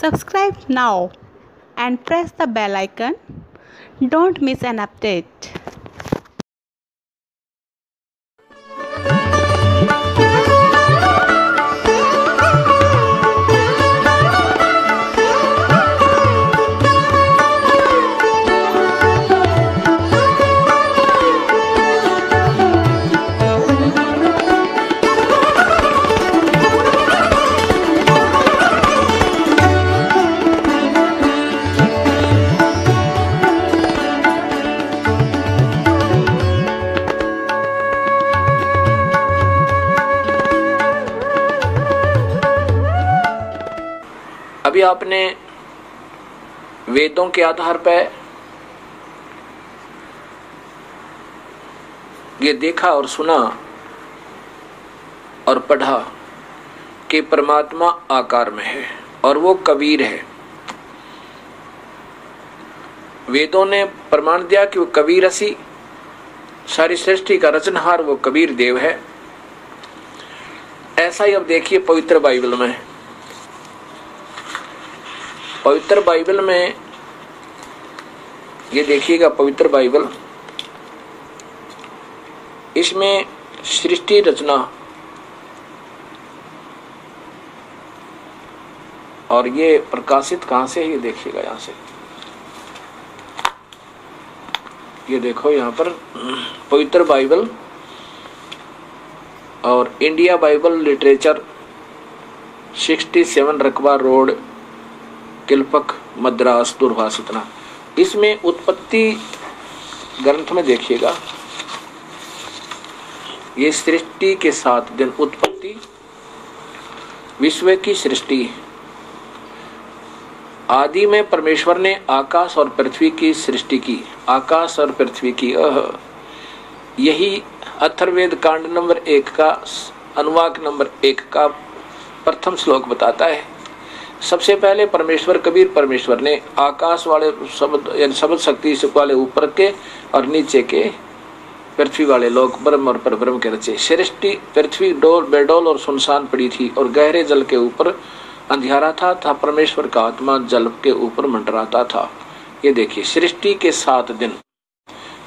Subscribe now and press the bell icon. Don't miss an update. अभी आपने वेदों के आधार पर ये देखा और सुना और पढ़ा कि परमात्मा आकार में है और वो कबीर है। वेदों ने प्रमाण दिया कि वो कबीर असी, सारी सृष्टि का रचनहार वो कबीर देव है। ऐसा ही अब देखिए पवित्र बाइबल में, पवित्र बाइबल में ये देखिएगा, पवित्र बाइबल इसमें सृष्टि रचना और ये प्रकाशित कहां से है ये देखिएगा। यहां से ये देखो, यहां पर पवित्र बाइबल और इंडिया बाइबल लिटरेचर 67 रकबा रोड, किलपक, मद्रास, दूरभाष इतना। इसमें उत्पत्ति ग्रंथ में देखिएगा, ये सृष्टि के 7 दिन, उत्पत्ति विश्व की सृष्टि। आदि में परमेश्वर ने आकाश और पृथ्वी की सृष्टि की, आकाश और पृथ्वी की। यही अथर्ववेद कांड नंबर 1 का अनुवाक नंबर 1 का प्रथम श्लोक बताता है। सबसे पहले परमेश्वर कबीर परमेश्वर ने आकाश वाले शब्द यानी शब्द शक्ति वाले ऊपर के और नीचे के पृथ्वी वाले लोग ब्रह्म और परब्रह्म के रचे। सृष्टि पृथ्वी डोल बेडोल और सुनसान पड़ी थी और गहरे जल के ऊपर अंधियारा था परमेश्वर का आत्मा जल के ऊपर मंडराता था। ये देखिए सृष्टि के 7 दिन,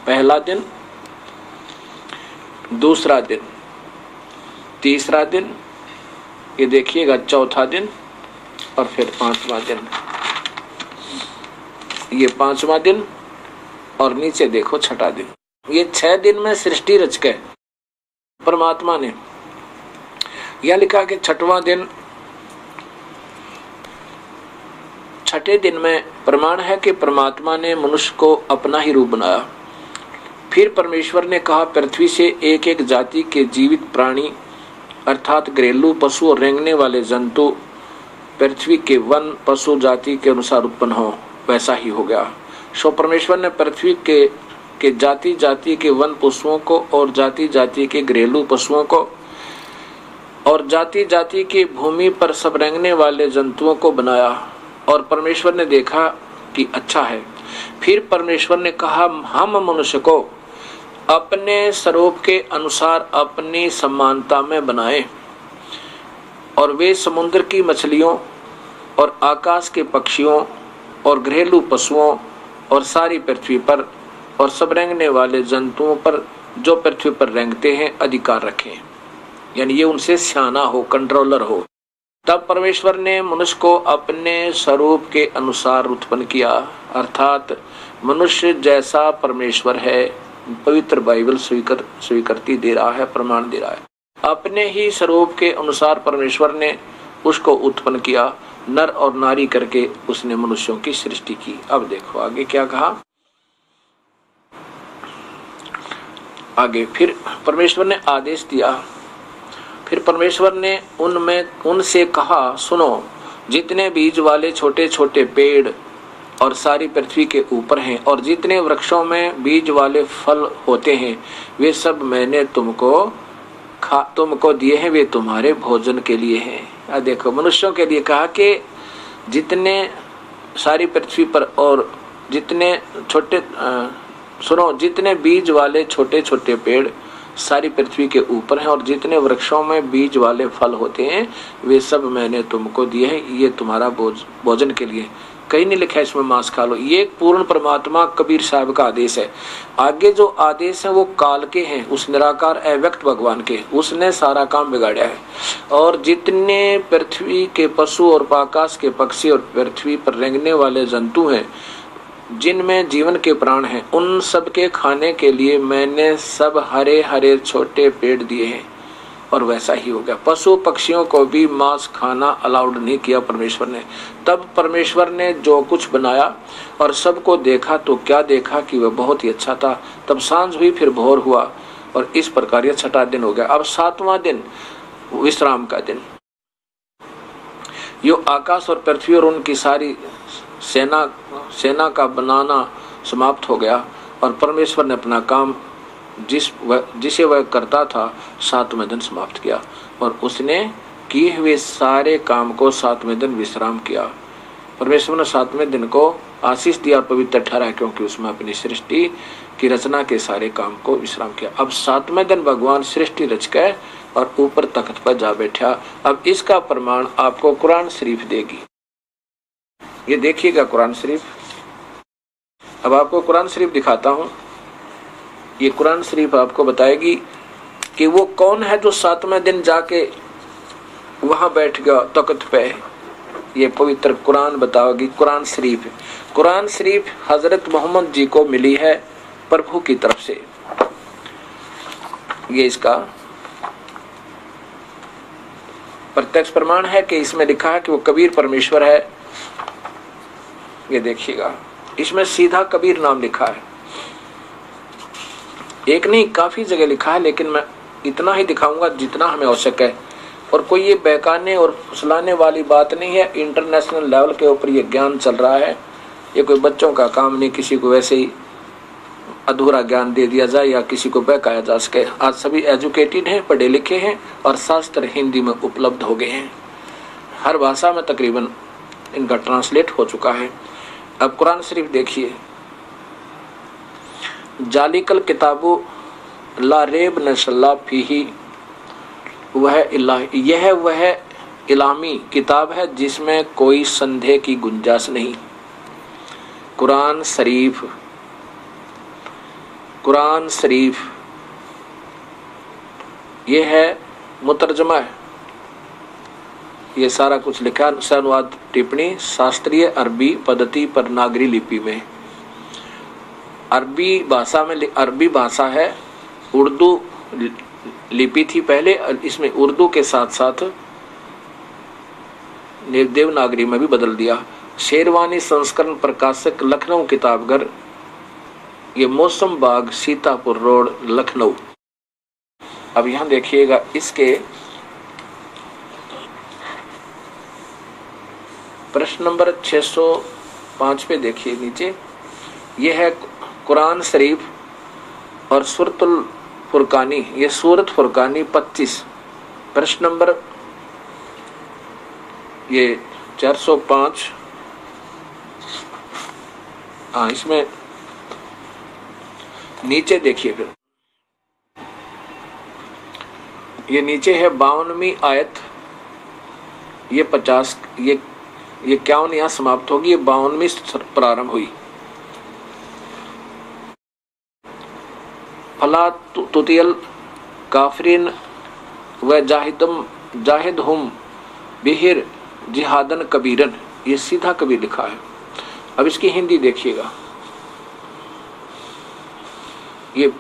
पहला दिन, दूसरा दिन, तीसरा दिन, ये देखिएगा चौथा दिन और फिर 5वां दिन, ये 5वां दिन और नीचे देखो 6ठा दिन। ये 6 दिन में सृष्टि रच के परमात्मा ने यह लिखा कि 6वां दिन, 6ठे दिन में प्रमाण है कि परमात्मा ने मनुष्य को अपना ही रूप बनाया। फिर परमेश्वर ने कहा पृथ्वी से एक एक जाति के जीवित प्राणी अर्थात घरेलू पशु और रेंगने वाले जंतु पृथ्वी के वन पशु जाति के अनुसार उत्पन्न हो। वैसा ही हो गया। सो परमेश्वर ने पृथ्वी के जाति जाति के वन पशुओं को और जाति जाति के घरेलू पशुओं को और जाति जाति की भूमि पर सब रेंगने वाले जंतुओं को बनाया और परमेश्वर ने देखा कि अच्छा है। फिर परमेश्वर ने कहा हम मनुष्य को अपने स्वरूप के अनुसार अपनी समानता में बनाए और वे समुद्र की मछलियों और आकाश के पक्षियों और घरेलू पशुओं और सारी पृथ्वी पर और सब रेंगने वाले जंतुओं पर जो पृथ्वी पर रेंगते हैं अधिकार रखें, यानी ये उनसे स्याना हो, कंट्रोलर हो। तब परमेश्वर ने मनुष्य को अपने स्वरूप के अनुसार उत्पन्न किया, अर्थात मनुष्य जैसा परमेश्वर है। पवित्र बाइबल स्वीकृति दे रहा है, प्रमाण दे रहा है। अपने ही स्वरूप के अनुसार परमेश्वर ने उसको उत्पन्न किया, नर और नारी करके उसने मनुष्यों की सृष्टि की। अब देखो आगे क्या कहा। आगे फिर परमेश्वर ने आदेश दिया, फिर परमेश्वर ने उनसे कहा सुनो, जितने बीज वाले छोटे छोटे पेड़ और सारी पृथ्वी के ऊपर हैं और जितने वृक्षों में बीज वाले फल होते हैं वे सब मैंने तुमको दिए हैं, वे तुम्हारे भोजन के लिए हैं। देखो मनुष्यों के लिए कहा कि जितने सारी पृथ्वी पर और जितने जितने बीज वाले छोटे छोटे पेड़ सारी पृथ्वी के ऊपर हैं, और जितने वृक्षों में बीज वाले फल होते हैं वे सब मैंने तुमको दिए हैं, ये तुम्हारा भोजन के लिए। कहीं नहीं लिखा है इसमें मांस खा लो। ये पूर्ण परमात्मा कबीर साहब का आदेश है। आगे जो आदेश है वो काल के हैं, उस निराकार अव्यक्त भगवान के, उसने सारा काम बिगाड़ा है। और जितने पृथ्वी के पशु और आकाश के पक्षी और पृथ्वी पर रेंगने वाले जंतु हैं, जिनमें जीवन के प्राण हैं, उन सब के खाने के लिए मैंने सब हरे हरे छोटे पेड़ दिए हैं। और वैसा ही हो गया। पशु पक्षियों को भी मांस खाना अलाउड नहीं किया परमेश्वर ने। तब परमेश्वर ने जो कुछ बनाया और सबको देखा तो क्या देखा कि वह बहुत ही अच्छा था। तब सांझ हुई, फिर भोर हुआ, और इस प्रकार यह 6वां दिन हो गया। अब 7वां दिन विश्राम का दिन। यो आकाश और पृथ्वी और उनकी सारी सेना का बनाना समाप्त हो गया, और परमेश्वर ने अपना काम जिसे वह करता था 7वें दिन समाप्त किया, और उसने किए हुए सारे काम को 7वें दिन विश्राम किया। परमेश्वर ने 7वें दिन को आशीष दिया और पवित्र ठहराया, क्योंकि उसमें अपनी सृष्टि की रचना के सारे काम को विश्राम किया। अब 7वें दिन भगवान सृष्टि रच के और ऊपर तख्त पर जा बैठा। अब इसका प्रमाण आपको कुरान शरीफ देगी। ये देखिएगा कुरान शरीफ। अब आपको कुरान शरीफ दिखाता हूँ। ये कुरान शरीफ आपको बताएगी कि वो कौन है जो 7वें दिन जाके वहां बैठ गया तख्त पे। ये पवित्र कुरान बताओगी। कुरान शरीफ हजरत मोहम्मद जी को मिली है प्रभु की तरफ से। ये इसका प्रत्यक्ष प्रमाण है कि इसमें लिखा है कि वो कबीर परमेश्वर है। ये देखिएगा, इसमें सीधा कबीर नाम लिखा है। एक नहीं, काफी जगह लिखा है, लेकिन मैं इतना ही दिखाऊंगा जितना हमें आवश्यक है। और कोई ये बहकाने और फुसलाने वाली बात नहीं है। इंटरनेशनल लेवल के ऊपर ये ज्ञान चल रहा है। ये कोई बच्चों का काम नहीं, किसी को वैसे ही अधूरा ज्ञान दे दिया जाए या किसी को बहकाया जा सके। आज सभी एजुकेटेड हैं, पढ़े लिखे हैं, और शास्त्र हिंदी में उपलब्ध हो गए हैं। हर भाषा में तकरीबन इनका ट्रांसलेट हो चुका है। अब कुरान शरीफ देखिए। जालिकल किताबु ला रेब नशल्ला फीही, यह वह इलामी किताब है जिसमें कोई संदेह की गुंजाइश नहीं। कुरान शरीफ ये है मुतरजमा है। ये सारा कुछ लिखा, अनुवाद टिप्पणी शास्त्रीय अरबी पद्धति पर नागरी लिपि में। अरबी भाषा है, उर्दू लिपि थी पहले, इसमें उर्दू के साथ साथ देवनागरी में भी बदल दिया। शेरवानी संस्करण प्रकाशक लखनऊ किताबघर, ये मौसम बाग सीतापुर रोड लखनऊ। अब यहां देखिएगा, इसके प्रश्न नंबर 605 पे देखिए नीचे। यह है कुरान शरीफ और सूरतुल फुरकानी। ये सूरत फुरकानी 25 प्रश्न नंबर ये 405। हाँ, इसमें नीचे देखिए। फिर ये नीचे है 52वीं आयत। ये 50 ये 51 यहाँ समाप्त होगी। ये 52वीं प्रारंभ हुई। फला तुतियल काफिरिन व जाहिदहुम बिहिर जिहादन कबीरन। ये सीधा कबीर लिखा है। अब इसकी हिंदी देखिएगा। ये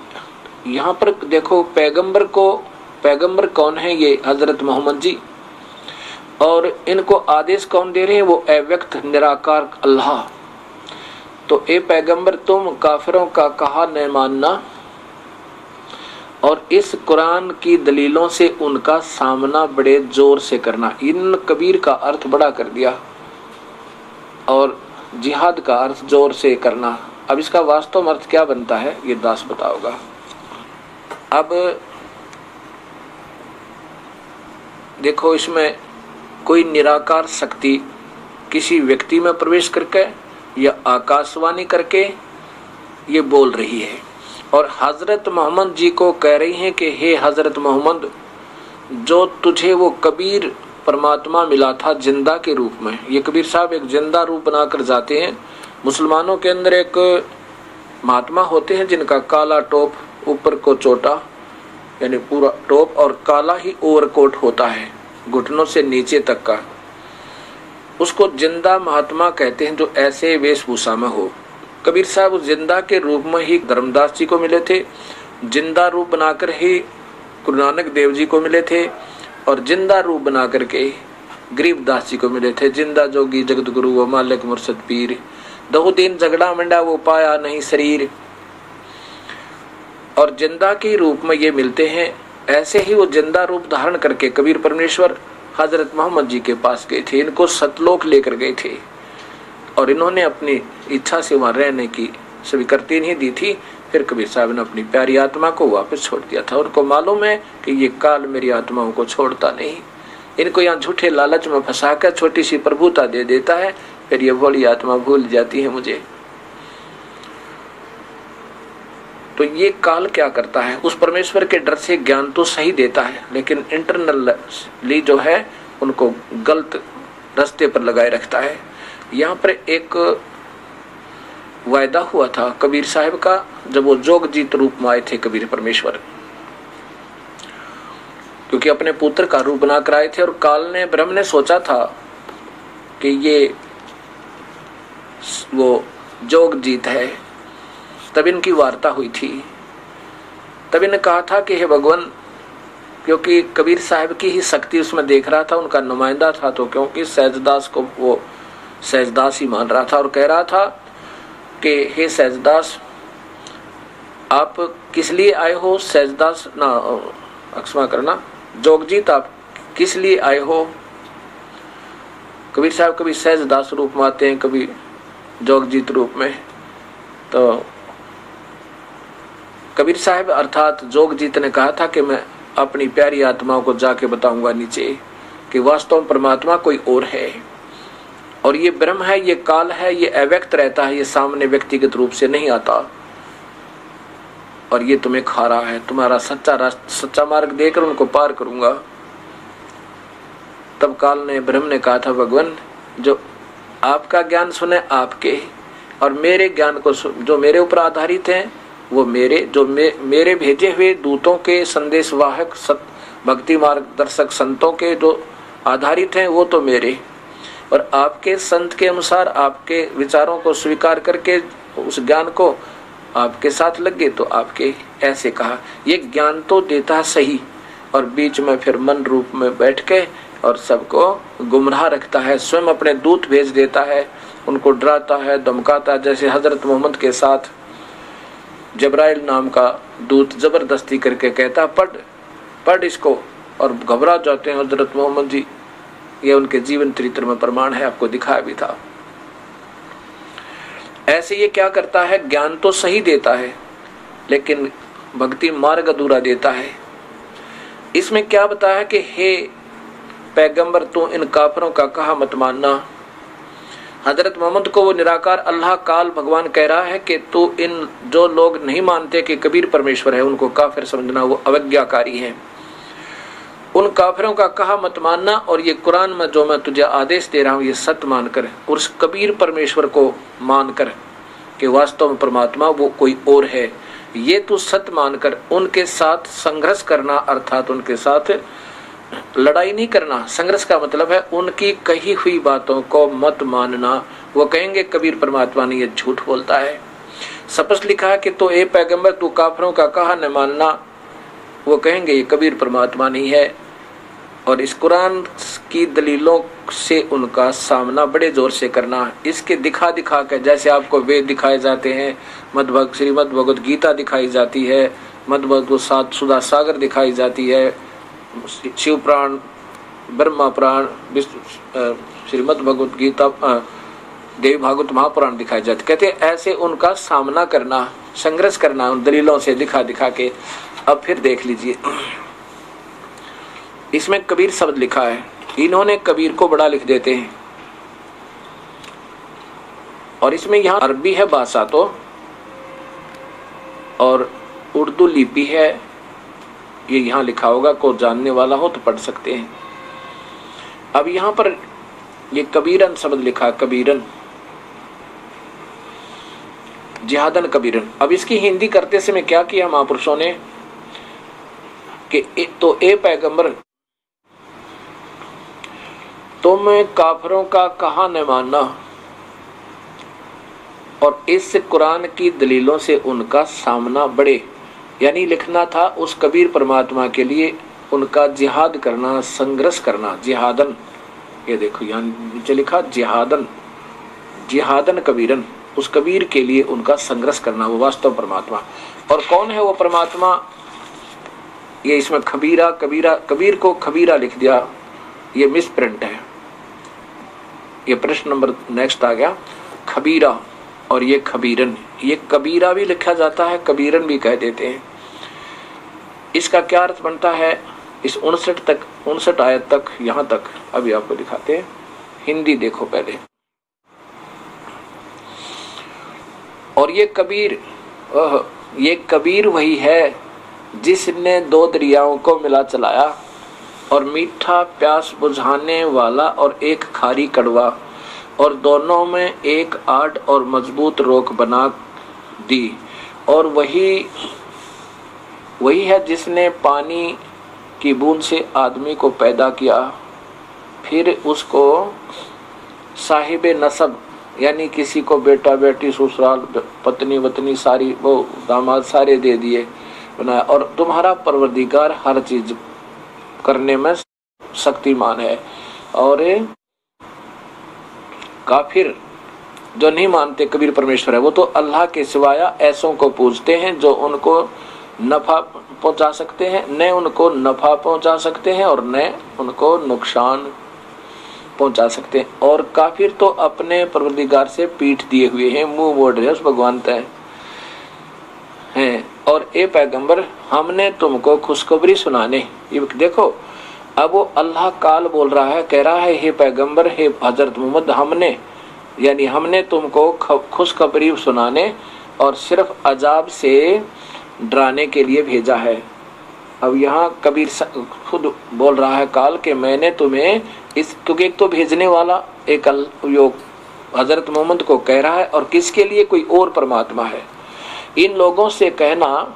यहाँ पर देखो, पैगंबर कौन है? ये हजरत मोहम्मद जी। और इनको आदेश कौन दे रहे हैं? वो अव्यक्त निराकार अल्लाह। तो ए पैगंबर, तुम काफिरों का कहा न मानना और इस कुरान की दलीलों से उनका सामना बड़े जोर से करना। इन कबीर का अर्थ बड़ा कर दिया और जिहाद का अर्थ जोर से करना। अब इसका वास्तव अर्थ क्या बनता है ये दास बताओगा। अब देखो, इसमें कोई निराकार शक्ति किसी व्यक्ति में प्रवेश करके या आकाशवाणी करके ये बोल रही है। और हजरत मोहम्मद जी को कह रही हैं कि हे हजरत मोहम्मद, जो तुझे वो कबीर परमात्मा मिला था जिंदा के रूप में। ये कबीर साहब एक जिंदा रूप बनाकर जाते हैं। मुसलमानों के अंदर एक महात्मा होते हैं जिनका काला टोप, ऊपर को चोटा यानी पूरा टोप और काला ही ओवरकोट होता है घुटनों से नीचे तक का, उसको जिंदा महात्मा कहते हैं, जो ऐसे वेशभूषा में हो। कबीर साहब उस जिंदा के रूप में ही धर्मदास जी को मिले थे, जिंदा रूप बनाकर ही गुरु नानक देव जी को मिले थे, और जिंदा रूप बना करके गरीबदास जी को मिले थे। जिंदा जोगी जगत गुरु वो मालिक मुर्शद पीर, दो दिन झगड़ा मंडा वो पाया नहीं शरीर। और जिंदा के रूप में ये मिलते हैं। ऐसे ही वो जिंदा रूप धारण करके कबीर परमेश्वर हजरत मोहम्मद जी के पास गए थे, इनको सतलोक लेकर गए थे, और इन्होंने अपनी इच्छा से वहां रहने की स्वीकृति नहीं दी थी। फिर कबीर साहब ने अपनी प्यारी आत्मा को वापस छोड़ दिया था। उनको मालूम है कि ये काल मेरी आत्माओं को छोड़ता नहीं, इनको यहाँ झूठे लालच में फंसाकर छोटी सी प्रभुता दे देता है, फिर ये भोली आत्मा भूल जाती है मुझे। तो ये काल क्या करता है, उस परमेश्वर के डर से ज्ञान तो सही देता है, लेकिन इंटरनली जो है उनको गलत रास्ते पर लगाए रखता है। यहाँ पर एक वायदा हुआ था कबीर साहब का, जब वो जोगजीत रूप में आए थे कबीर परमेश्वर, क्योंकि अपने पुत्र का रूप बनाकर आए थे। और काल ने, ब्रह्म ने सोचा था कि ये वो जोगजीत है, तब इनकी वार्ता हुई थी। तब इन्हें कहा था कि हे भगवान, क्योंकि कबीर साहब की ही शक्ति उसमें देख रहा था, उनका नुमाइंदा था, तो क्योंकि सहजदास को वो सहजदास ही मान रहा था, और कह रहा था कि हे सहजदास, आप किस लिए आए हो? सहजदास ना अक्षमा करना, जोगजीत आप किस लिए आए हो? कबीर साहब कभी सहजदास रूप में आते हैं, कभी जोगजीत रूप में। तो कबीर साहब अर्थात जोगजीत ने कहा था कि मैं अपनी प्यारी आत्माओं को जाके बताऊंगा नीचे कि वास्तव में परमात्मा कोई और है, और ये ब्रह्म है, ये काल है, ये अव्यक्त रहता है, ये सामने व्यक्तिगत रूप से नहीं आता, और ये तुम्हें खा रहा है। तुम्हारा सच्चा मार्ग देकर उनको पार करूंगा। तब काल ने, ब्रह्म ने कहा था, भगवान, जो आपका ज्ञान सुने आपके, और मेरे ज्ञान को जो मेरे ऊपर आधारित हैं वो मेरे, जो मेरे भेजे हुए दूतों के संदेशवाहक भक्ति मार्गदर्शक संतों के जो आधारित हैं वो तो मेरे, और आपके संत के अनुसार आपके विचारों को स्वीकार करके उस ज्ञान को आपके साथ लग गए तो आपके। ऐसे कहा, ये ज्ञान तो देता सही, और बीच में फिर मन रूप में बैठ के और सबको गुमराह रखता है, स्वयं अपने दूत भेज देता है, उनको डराता है, धमकाता है। जैसे हजरत मोहम्मद के साथ जबराइल नाम का दूत जबरदस्ती करके कहता, पढ़ इसको, और घबरा जाते हैं हजरत मोहम्मद जी। ये उनके जीवन चरित्र में प्रमाण है, आपको दिखाया भी था। ऐसे ये क्या करता है, ज्ञान तो सही देता है लेकिन भक्ति मार्ग अधूरा देता है। इसमें क्या बताया कि हे पैगंबर, तू इन काफरों का कहा मत मानना। हजरत मोहम्मद को वो निराकार अल्लाह काल भगवान कह रहा है कि तू इन जो लोग नहीं मानते कि कबीर परमेश्वर है उनको काफिर समझना, वो अवज्ञाकारी हैं। उन काफिरों का कहा मत मानना, और ये कुरान में जो मैं तुझे आदेश दे रहा हूँ ये सत्य मानकर, और उस कबीर परमेश्वर को मानकर कि वास्तव में परमात्मा वो कोई और है, ये तू सत्य मानकर उनके साथ संघर्ष करना, अर्थात उनके साथ लड़ाई नहीं करना। संघर्ष का मतलब है उनकी कही हुई बातों को मत मानना। वो कहेंगे कबीर परमात्मा ने ये झूठ बोलता है। स्पष्ट लिखा है कि तो ए पैगंबर, तू काफिरों का कहा न मानना। वो कहेंगे ये कबीर परमात्मा नहीं है, और इस कुरान की दलीलों से उनका सामना बड़े जोर से करना। इसके दिखा दिखा के, जैसे आपको वेद दिखाए जाते हैं, श्रीमद् भगवद गीता दिखाई जाती है, मद्भगवत सुधा सागर दिखाई जाती है, शिव पुराण, ब्रह्मा पुराण, श्रीमद् भगवद गीता, देवी भागवत महापुराण दिखाई जाती। कहते ऐसे उनका सामना करना, संघर्ष करना उन दलीलों से दिखा दिखा के। अब फिर देख लीजिए, इसमें कबीर शब्द लिखा है, इन्होंने कबीर को बड़ा लिख देते हैं, और इसमें यहाँ अरबी है भाषा तो, और उर्दू लिपि है, ये यहाँ लिखा होगा, को जानने वाला हो तो पढ़ सकते हैं। अब यहाँ पर ये कबीरन शब्द लिखा, कबीरन, जिहादन कबीरन। अब इसकी हिंदी करते समय क्या किया महापुरुषों ने कि तो ए पैगंबर, तुम काफिरों का कहा न मानना और इस कुरान की दलीलों से उनका सामना बढ़े। यानी लिखना था उस कबीर परमात्मा के लिए उनका जिहाद करना, संघर्ष करना, जिहादन। ये देखो यहाँ नीचे लिखा जिहादन, जिहादन कबीरन, उस कबीर के लिए उनका संघर्ष करना, वो वास्तव परमात्मा। और कौन है वो परमात्मा? ये इसमें खबीरा, कबीरा, कबीर को खबीरा लिख दिया, ये मिस प्रिंट है। ये प्रश्न नंबर नेक्स्ट आ गया, खबीरा और ये खबीरन। ये कबीरा भी लिखा जाता है, कबीरन भी कह देते हैं। इसका क्या अर्थ बनता है? इस 59 आयत तक, यहाँ तक अभी आपको दिखाते हैं। हिंदी देखो पहले। और ये कबीर वही है जिसने 2 दरियाओं को मिला चलाया और मीठा प्यास बुझाने वाला और एक खारी कड़वा, और दोनों में एक आड़ और मजबूत रोक बना दी। और वही है जिसने पानी की बूंद से आदमी को पैदा किया, फिर उसको साहिब नसब यानी किसी को बेटा बेटी ससुराल पत्नी वतनी सारी वो दामाद सारे दे दिए बनाया। और तुम्हारा परवरदिगार हर चीज करने में शक्तिमान है। और काफिर जो नहीं मानते कबीर परमेश्वर है, वो तो अल्लाह के सिवाया ऐसों को पूजते हैं जो उनको नफा पहुंचा सकते हैं, न उनको नफा पहुंचा सकते हैं और न उनको नुकसान पहुंचा सकते हैं। और काफिर तो अपने परवरदिगार से पीठ दिए हुए हैं, मुंह मोड़ रहे हैं उस भगवान तय हैं। और ए पैगंबर, हमने तुमको खुशखबरी सुनाने, ये देखो अब वो अल्लाह काल बोल रहा है, कह रहा है हे पैगंबर, हे हजरत मोहम्मद, हमने तुमको खुशखबरी सुनाने और सिर्फ अजाब से डराने के लिए भेजा है। अब यहाँ कबीर खुद बोल रहा है काल के मैंने तुम्हें इस, क्योंकि एक तो भेजने वाला एक योग हजरत मोहम्मद को कह रहा है और किसके लिए? कोई और परमात्मा है। इन लोगों से कहना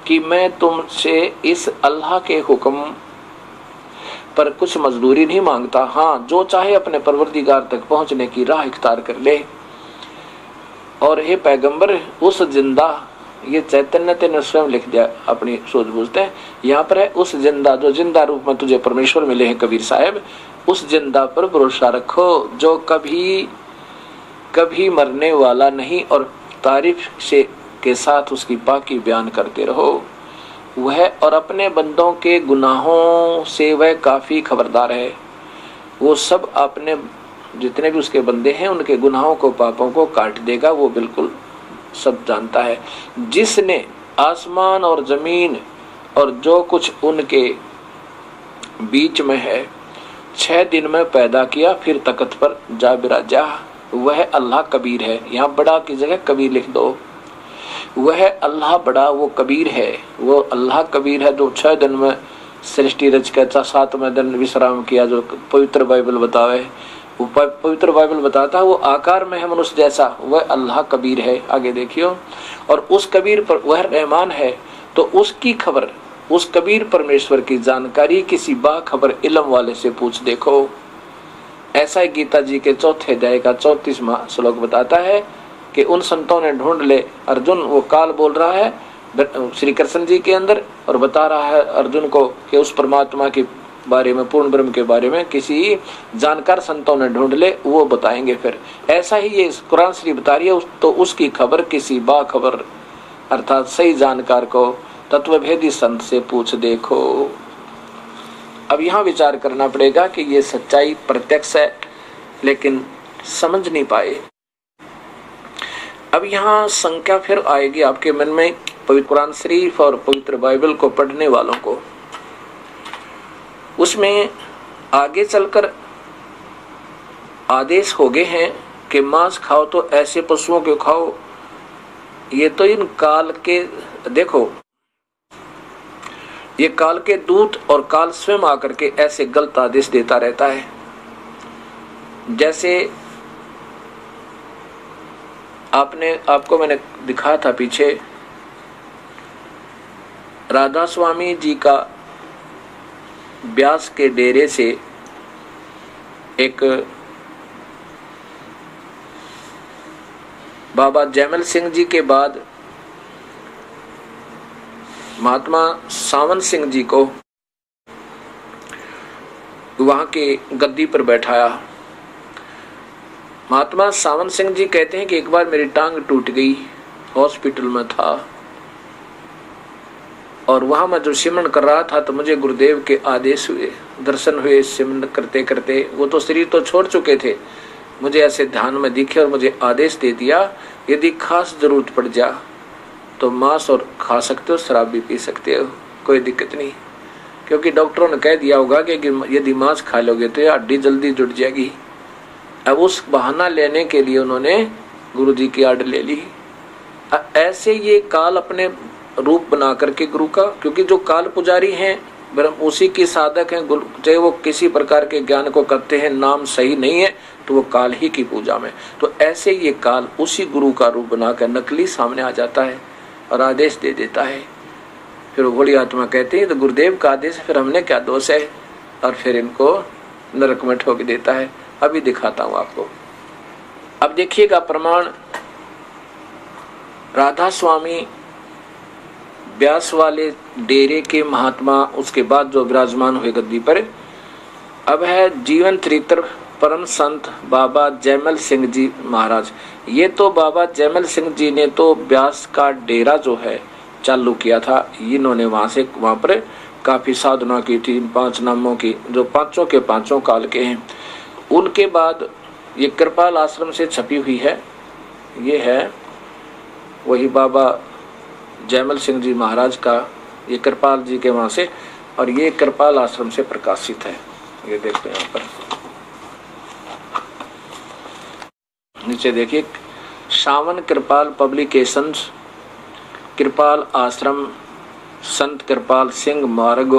कि मैं तुमसे इस अल्लाह के हुक्म पर कुछ मजदूरी नहीं मांगता, हाँ जो चाहे अपने परवरदिगार तक पहुंचने की राह इख्तियार कर ले। और हे पैगंबर उस जिंदा, ये चैतन्य ने स्वयं लिख दिया अपनी सूझबूझते हैं, यहाँ पर है उस जिंदा, जो जिंदा रूप में तुझे परमेश्वर मिले हैं कबीर साहब, उस जिंदा पर भरोसा रखो जो कभी मरने वाला नहीं, और तारीफ से के साथ उसकी पाकी बयान करते रहो। वह और अपने बंदों के गुनाहों से वह काफी खबरदार है। वो सब अपने जितने भी उसके बंदे हैं उनके गुनाहों को, पापों को काट देगा, वो बिल्कुल सब जानता है। जिसने आसमान और जमीन और जो कुछ उनके बीच में है 6 दिन में पैदा किया, फिर तख्त पर जा बिराजा, वह अल्लाह कबीर है। यहाँ बड़ा की जगह कबीर लिख दो। वह अल्लाह बड़ा, वो कबीर है, वो अल्लाह कबीर है जो 6 दिन में सृष्टि रच के 7वें दिन विश्राम किया, जो पवित्र बाइबल बतावे। वो पवित्र बाइबल बताता है वो आकार में है मनुष्य जैसा, वह अल्लाह कबीर है। आगे देखियो, और उस कबीर पर वह रहमान है, तो उसकी खबर, उस कबीर परमेश्वर की जानकारी किसी बाखबर इल्म वाले से पूछ देखो। ऐसा ही गीता जी के 4th अध्याय का 34वां श्लोक बताता है कि उन संतों ने ढूंढ ले। अर्जुन, वो काल बोल रहा है श्री कृष्ण जी के अंदर और बता रहा है अर्जुन को कि उस परमात्मा के बारे में, पूर्ण ब्रह्म के बारे में किसी जानकार संतों ने ढूंढ ले, वो बताएंगे। फिर ऐसा ही ये कुरान शरीफ बता रही है, तो उसकी खबर किसी बाखबर अर्थात सही जानकार को, तत्वभेदी संत से पूछ देखो। अब यहाँ विचार करना पड़ेगा कि ये सच्चाई प्रत्यक्ष है लेकिन समझ नहीं पाए। अब यहाँ संख्या फिर आएगी आपके मन में, पवित्र कुरान शरीफ और पवित्र बाइबल को पढ़ने वालों को। उसमें आगे चलकर आदेश हो गए हैं कि मांस खाओ तो ऐसे पशुओं के खाओ ये तो इन काल के, देखो ये काल के दूत और काल स्वयं आकर के ऐसे गलत आदेश देता रहता है। जैसे आपको मैंने दिखाया था पीछे, राधा स्वामी जी का ब्यास के डेरे से एक बाबा जयमल सिंह जी के बाद महात्मा सावन सिंह जी को वहां के गद्दी पर बैठाया। महात्मा सावन सिंह जी कहते हैं कि एक बार मेरी टांग टूट गई, हॉस्पिटल में था और वहां मैं जो सिमरन कर रहा था तो मुझे गुरुदेव के आदेश हुए, दर्शन हुए। सिमरन करते करते वो तो शरीर तो छोड़ चुके थे, मुझे ऐसे ध्यान में दिखे और मुझे आदेश दे दिया, यदि खास जरूरत पड़ जा तो मांस और खा सकते हो, शराब भी पी सकते हो, कोई दिक्कत नहीं। क्योंकि डॉक्टरों ने कह दिया होगा कि यदि मांस खा लोगे तो हड्डी जल्दी जुट जाएगी। अब उस बहाना लेने के लिए उन्होंने गुरु जी की आड़ ले ली। ऐसे ये काल अपने रूप बना करके गुरु का, क्योंकि जो काल पुजारी हैं उसी की साधक हैं, चाहे वो किसी प्रकार के ज्ञान को करते हैं, नाम सही नहीं है तो वो काल ही की पूजा में। तो ऐसे ये काल उसी गुरु का रूप बनाकर नकली सामने आ जाता है और आदेश दे देता है। फिर वो बड़ी आत्मा कहती है तो गुरुदेव का आदेश, फिर हमने क्या दोष है, और फिर इनको नरक में ठोक देता है। अभी दिखाता हूं आपको। अब देखिएगा प्रमाण, राधा स्वामी व्यास वाले डेरे के महात्मा, उसके बाद जो विराजमान हुए गद्दी पर, अब है जीवन चरित्र परम संत बाबा जयमल सिंह जी महाराज। ये तो बाबा जयमल सिंह जी ने तो व्यास का डेरा जो है चालू किया था। इन्होंने वहां पर काफी साधना की थी, 5 नामों की, जो पांचों के पांचों काल के हैं। उनके बाद ये कृपाल आश्रम से छपी हुई है, ये है वही बाबा जयमल सिंह जी महाराज का, ये कृपाल जी के वहां से, और ये कृपाल आश्रम से प्रकाशित है। ये देखते हैं यहाँ पर नीचे देखिए, सावन कृपाल पब्लिकेशंस, कृपाल आश्रम, संत कृपाल सिंह मार्ग,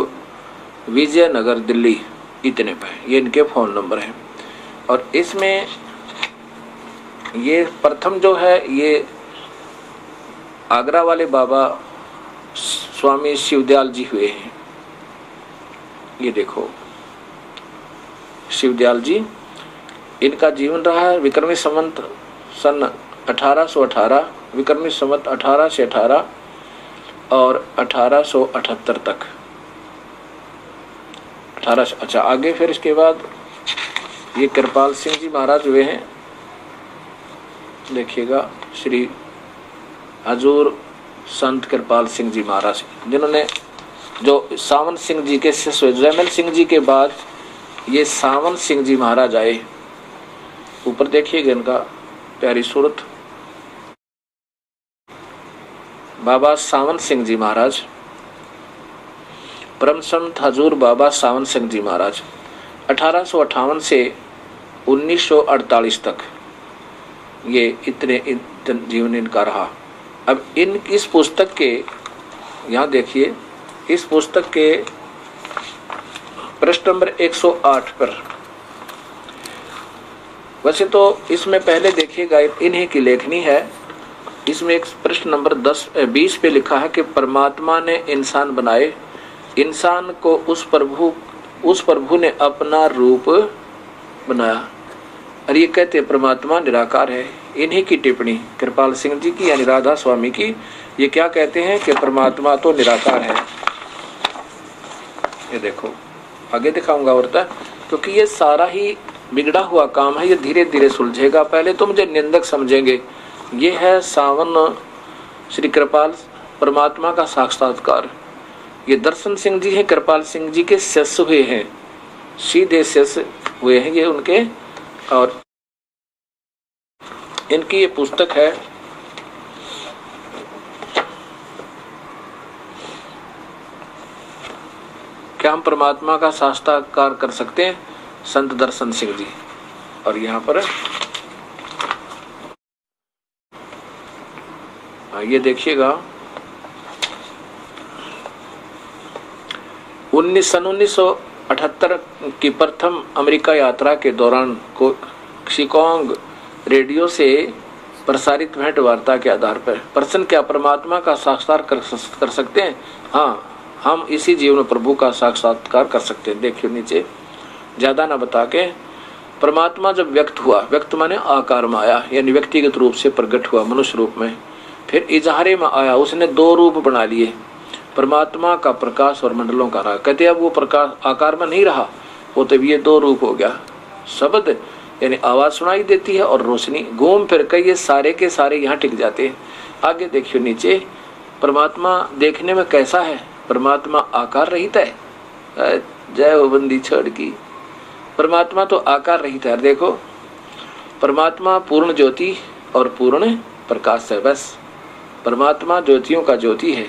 विजयनगर, दिल्ली, इतने पे ये इनके फोन नंबर हैं। और इसमें ये प्रथम जो है ये आगरा वाले बाबा स्वामी शिवदयाल जी हुए हैं। ये देखो शिवदयाल जी, इनका जीवन रहा है विक्रमी संवत सन 1818, विक्रमी संवत 18 से 18 और 1878 तक। 18, अच्छा आगे फिर इसके बाद ये कृपाल सिंह जी महाराज हुए हैं। देखिएगा श्री हजूर संत कृपाल सिंह जी महाराज, जिन्होंने जो सावन सिंह जी के शिष्य, जयमल सिंह जी के बाद ये सावन सिंह जी महाराज आए। ऊपर देखिएगा इनका प्यारी सूरत, बाबा सावन सिंह जी महाराज, परम संत हजूर बाबा सावन सिंह जी महाराज। 1858 से 1948 तक ये इतने जीवन इनका रहा। अब इस पुस्तक के, यहाँ देखिए, इस पुस्तक के पृष्ठ नंबर 108 पर, वैसे तो इसमें पहले देखिएगा इन्हीं की लेखनी है। इसमें एक प्रश्न नंबर 20 पे लिखा है कि परमात्मा ने इंसान बनाए, इंसान को उस प्रभु ने अपना रूप बनाया। और ये कहते परमात्मा निराकार है। इन्हीं की टिप्पणी कृपाल सिंह जी की, यानी राधा स्वामी की, ये क्या कहते हैं कि परमात्मा तो निराकार है। ये देखो आगे दिखाऊंगा और तक, क्योंकि ये सारा ही बिगड़ा हुआ काम है, ये धीरे धीरे सुलझेगा। पहले तो मुझे निंदक समझेंगे। ये है सावन श्री कृपाल परमात्मा का साक्षात्कार। ये दर्शन सिंह जी हैं, कृपाल सिंह जी के शिष्य हुए हैं, सीधे शिष्य हुए हैं ये उनके। और इनकी ये पुस्तक है क्या हम परमात्मा का साक्षात्कार कर सकते हैं, संत दर्शन सिंह जी। और यहाँ पर ये देखिएगा 1978 की प्रथम अमेरिका यात्रा के दौरान शिकागो रेडियो से प्रसारित भेंट वार्ता के आधार पर प्रश्न, क्या परमात्मा का साक्षात्कार कर सकते हैं? हाँ, हम इसी जीवन में प्रभु का साक्षात्कार कर सकते हैं। देखिए नीचे, ज्यादा ना बता के, परमात्मा जब व्यक्त हुआ, व्यक्त माने आकार में आया, यानी व्यक्तिगत रूप से प्रकट हुआ मनुष्य रूप में, फिर इजहारे में आया, उसने दो रूप बना लिए, परमात्मा का प्रकाश और मंडलों का रहा। कहते अब वो प्रकाश आकार में नहीं रहा, वो तब ये दो रूप हो गया। शब्द यानी आवाज सुनाई देती है और रोशनी, घूम फिर कर ये सारे के सारे यहाँ टिक जाते हैं। आगे देखियो नीचे, परमात्मा देखने में कैसा है? परमात्मा आकार रहित है। जय हो बंदी छड़ की, परमात्मा तो आकार रहित है। देखो, परमात्मा पूर्ण ज्योति और पूर्ण प्रकाश है। बस परमात्मा ज्योतियों का ज्योति है,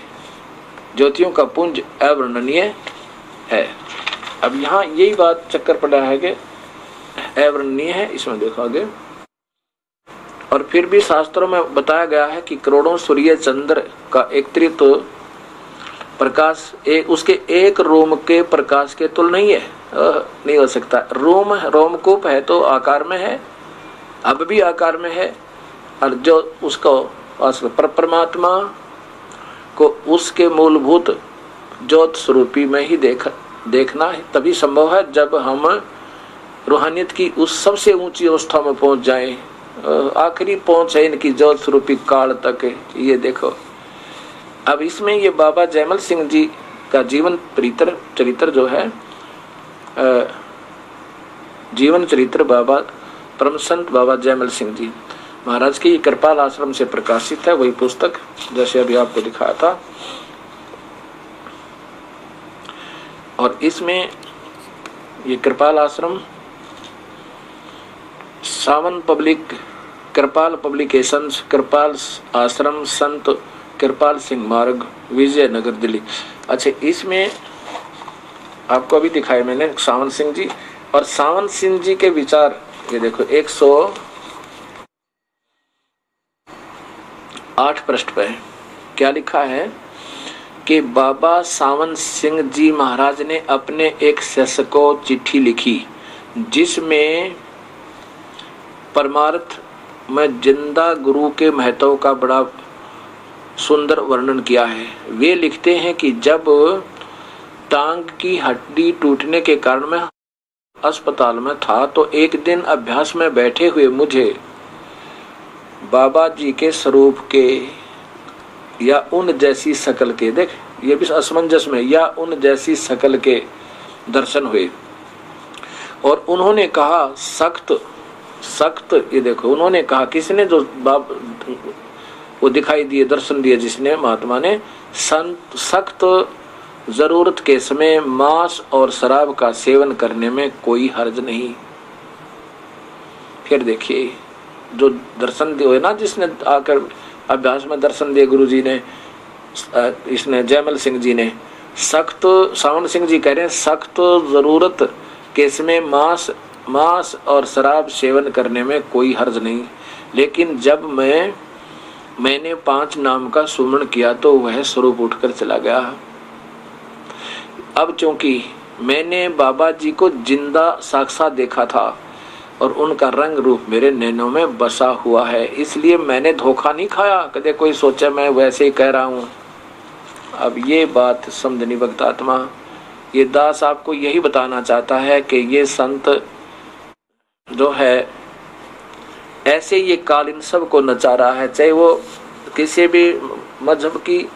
ज्योतियों का पुंज अवर्णनीय है। अब यहाँ यही बात चक्कर पड़ा है कि अवर्णनीय है, इसमें देखो आगे। और फिर भी शास्त्रों में बताया गया है कि करोड़ों सूर्य चंद्र का एकत्रित प्रकाश उसके एक रोम के प्रकाश के तुल नहीं है। नहीं हो सकता। रोमकूप है तो आकार में है, अब भी आकार में है, और जो उसको परमात्मा को उसके मूलभूत ज्योत स्वरूपी में ही देखना है, तभी संभव है जब हम रूहानियत की उस सबसे ऊंची अवस्था में पहुंच जाएं। आखिरी पहुंच है इनकी ज्योत स्वरूपी काल तक। ये देखो, अब इसमें ये बाबा जयमल सिंह जी का जीवन चरित्र जो है, जीवन चरित्र बाबा परम संत बाबा जयमल सिंह जी महाराज की कृपाल आश्रम से प्रकाशित है, वही पुस्तक जैसे अभी आपको दिखाया था। और इसमें ये कृपाल आश्रम सावन कृपाल पब्लिकेशंस, कृपाल आश्रम, संत कृपाल सिंह मार्ग, विजयनगर, दिल्ली। अच्छा, इसमें आपको अभी दिखाए मैंने सावन सिंह जी, और सावन सिंह जी के विचार ये देखो 108 पृष्ठ पे क्या लिखा है कि बाबा सावन सिंह जी महाराज ने अपने एक शिष्य को चिट्ठी लिखी जिसमें परमार्थ में जिंदा गुरु के महत्व का बड़ा सुंदर वर्णन किया है। वे लिखते हैं कि जब टांग की हड्डी टूटने के कारण मैं अस्पताल में था तो एक दिन अभ्यास में बैठे हुए मुझे बाबा जी के स्वरूप के या उन जैसी शकल के, देख ये भी असमंजस में, या उन जैसी शकल के दर्शन हुए और उन्होंने कहा सख्त, ये देखो उन्होंने कहा, किसने? जो वो दिखाई दिए, दर्शन दिए जिसने, महात्मा ने, सख्त जरूरत के समय मांस और शराब का सेवन करने में कोई हर्ज नहीं। फिर देखिए जो दर्शन दिए ना, जिसने आकर अभ्यास में दर्शन दिए गुरु जी ने, इसने जयमल सिंह जी ने, सख्त, सावन सिंह जी कह रहे हैं सख्त जरूरत के समय मांस और शराब सेवन करने में कोई हर्ज नहीं, लेकिन जब मैंने 5 नाम का सुमरण किया तो वह स्वरूप उठकर चला गया। अब चूंकि मैंने बाबा जी को जिंदा साक्षात देखा था और उनका रंग रूप मेरे नैनों में बसा हुआ है, इसलिए मैंने धोखा नहीं खाया। कदे कोई सोचे मैं वैसे ही कह रहा हूँ। अब ये बात समझनी भक्त आत्मा, ये दास आपको यही बताना चाहता है कि ये संत जो है ऐसे ये काल इन सब को नचा रहा है, चाहे वो किसी भी मजहब की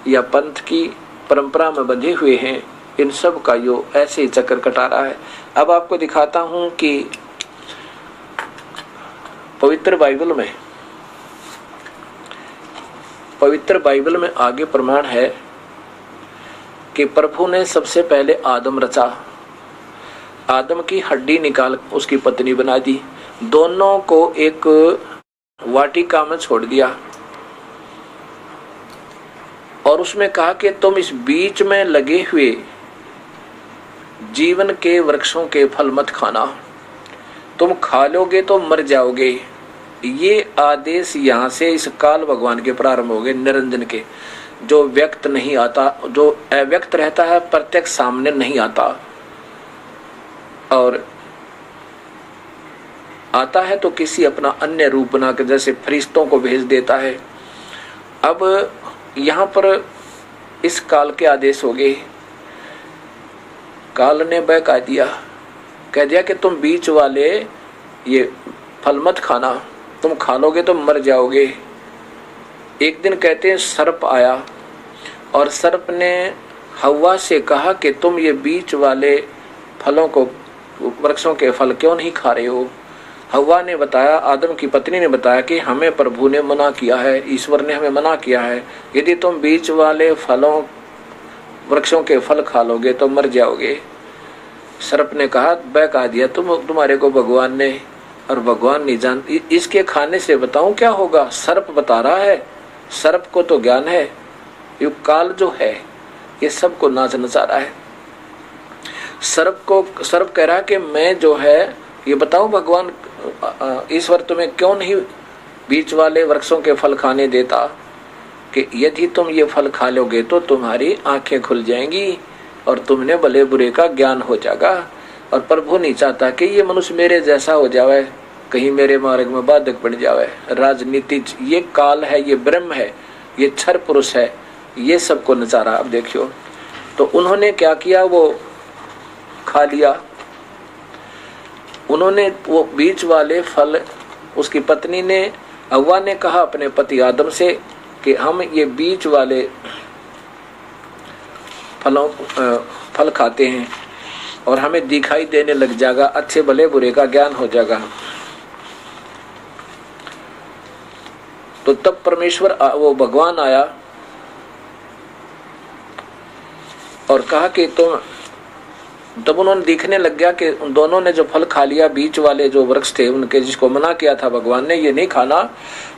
या पंथ की परंपरा में बंधे हुए हैं, इन सब का यो ऐसे ही चक्कर कटा रहा है। अब आपको दिखाता हूं कि पवित्र बाइबल में आगे प्रमाण है कि प्रभु ने सबसे पहले आदम रचा, आदम की हड्डी निकाल उसकी पत्नी बना दी, दोनों को एक वाटिका में छोड़ दिया और उसमें कहा कि तुम इस बीच में लगे हुए जीवन के वृक्षों के फल मत खाना, तुम खा लोगे तो मर जाओगे। ये आदेश यहाँ से इस काल भगवान के प्रारंभ हो गए, निरंजन के, जो व्यक्त नहीं आता, जो अव्यक्त रहता है, प्रत्यक्ष सामने नहीं आता, और आता है तो किसी अपना अन्य रूप बनाकर, जैसे फरिश्तों को भेज देता है। अब यहाँ पर इस काल के आदेश हो गए। काल ने बहका दिया, कह दिया कि तुम बीच वाले ये फल मत खाना, तुम खा लोगे तो मर जाओगे। एक दिन कहते हैं सर्प आया और सर्प ने हव्वा से कहा कि तुम ये बीच वाले फलों को, वृक्षों के फल क्यों नहीं खा रहे हो। हव्वा ने बताया, आदम की पत्नी ने बताया कि हमें प्रभु ने मना किया है, ईश्वर ने हमें मना किया है, यदि तुम बीच वाले फलों, वृक्षों के फल खा लोगे तो मर जाओगे। सर्प ने कहा, बहका दिया तुम्हारे को भगवान ने, और भगवान नहीं जानती, इसके खाने से बताऊं क्या होगा। सर्प बता रहा है, सर्प को तो ज्ञान है, ये काल जो है ये सबको नाच नचा रहा है। सर्प कह रहा है कि मैं जो है ये बताऊं भगवान ईश्वर तुम्हें क्यों नहीं बीच वाले वृक्षों के फल खाने देता, कि यदि तुम ये फल खा लोगे तो तुम्हारी आंखें खुल जाएंगी और तुमने भले बुरे का ज्ञान हो जाएगा। और प्रभु नहीं चाहता कि ये मनुष्य मेरे जैसा हो जावे, कहीं मेरे मार्ग में बाधक पड़ जावे। राजनीति ये काल है, ये ब्रह्म है, ये क्षर पुरुष है, ये सबको नचारा। अब देखियो, तो उन्होंने क्या किया, वो खा लिया। उन्होंने वो बीच वाले फल, उसकी पत्नी ने, हव्वा ने कहा अपने पति आदम से कि हम ये बीच वाले फल खाते हैं और हमें दिखाई देने लग जाएगा, अच्छे भले बुरे का ज्ञान हो जाएगा। तो तब परमेश्वर, वो भगवान आया और कहा कि तुम, तब उन्होंने दिखने लग गया कि उन दोनों ने जो फल खा लिया, बीच वाले जो वृक्ष थे उनके, जिसको मना किया था भगवान ने ये नहीं खाना,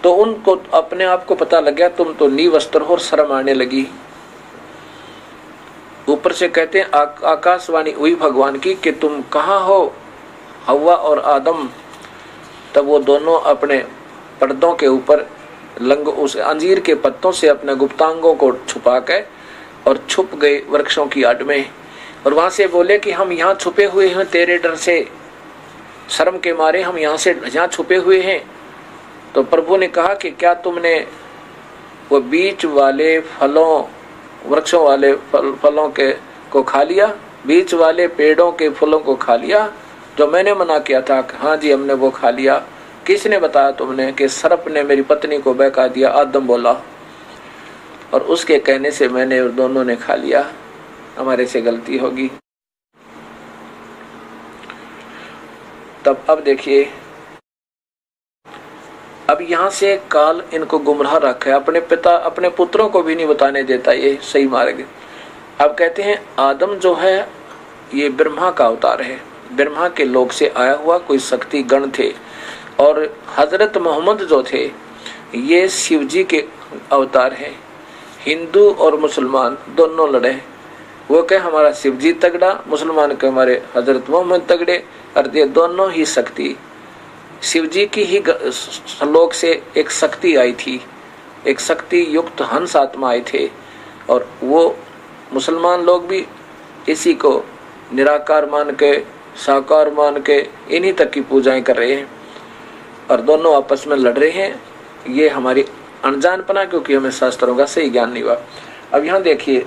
तो उनको अपने आप को पता लग गया तुम तो निवस्त्र हो, और शर्म आने लगी। ऊपर से कहते हैं आकाशवाणी हुई भगवान की कि तुम कहाँ हो हव्वा और आदम। तब वो दोनों अपने पर्दों के ऊपर उस अंजीर के पत्तों से अपने गुप्तांगों को छुपा के और छुप गए वृक्षों की आड़ में, और वहां से बोले कि हम यहाँ छुपे हुए हैं तेरे डर से, शर्म के मारे हम यहाँ छुपे हुए हैं। तो प्रभु ने कहा कि क्या तुमने वो बीच वाले फलों, वृक्षों वाले फलों के को खा लिया, बीच वाले पेड़ों के फलों को खा लिया जो मैंने मना किया था। हाँ जी, हमने वो खा लिया। किसने बताया तुमने? कि सर्प ने मेरी पत्नी को बहका दिया, आदम बोला, और उसके कहने से मैंने और दोनों ने खा लिया, हमारे से गलती होगी। तब अब देखिए, अब यहाँ से काल इनको गुमराह रखा है, अपने पिता अपने पुत्रों को भी नहीं बताने देता ये सही मार्ग। अब कहते हैं आदम जो है ये ब्रह्मा का अवतार है, ब्रह्मा के लोक से आया हुआ कोई शक्ति गण थे, और हजरत मोहम्मद जो थे ये शिव जी के अवतार हैं। हिंदू और मुसलमान दोनों लड़े, वो कहे हमारा शिव जी तगड़ा, मुसलमान के हमारे हजरत मोहम्मद तगड़े, और ये दोनों ही शक्ति शिव जी की ही लोक से एक शक्ति आई थी, एक शक्ति युक्त हंस आत्मा आए थे, और वो मुसलमान लोग भी इसी को निराकार मान के, साकार मान के इन्हीं तक की पूजाएं कर रहे हैं, और दोनों आपस में लड़ रहे हैं। ये हमारी अनजानपना, क्योंकि हमें शास्त्रों का सही ज्ञान नहीं हुआ। अब यहाँ देखिए,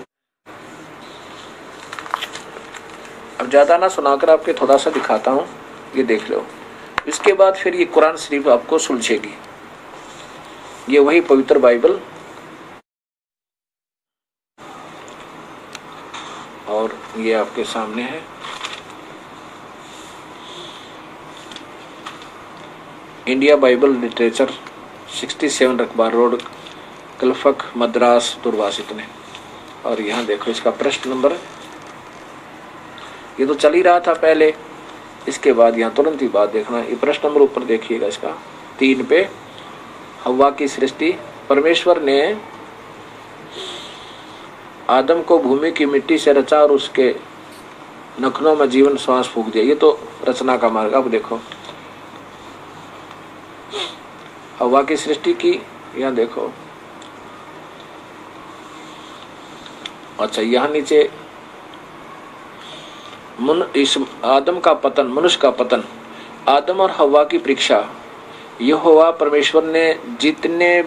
अब ज्यादा ना सुनाकर आपके थोड़ा सा दिखाता हूँ, ये देख लो। इसके बाद फिर ये कुरान शरीफ आपको सुलझेगी। ये वही पवित्र बाइबल, और ये आपके सामने है। इंडिया बाइबल लिटरेचर 67 रकबा रोड, कलफक, मद्रास, दुर्वासित ने। और यहाँ देखो इसका प्रश्न नंबर, ये तो चल ही रहा था पहले, इसके बाद यहाँ तुरंत ही बात देखना। ये प्रश्न नंबर ऊपर देखिएगा, इसका 3 पे, हव्वा की सृष्टि। परमेश्वर ने आदम को भूमि की मिट्टी से रचा और उसके नखनों में जीवन श्वास फूंक दिया। ये तो रचना का मार्ग। अब देखो, हवा की सृष्टि की। यहाँ देखो, अच्छा यहाँ नीचे इस आदम का पतन, मनुष्य का पतन, आदम और हवा की परीक्षा। यहोवा परमेश्वर ने जितने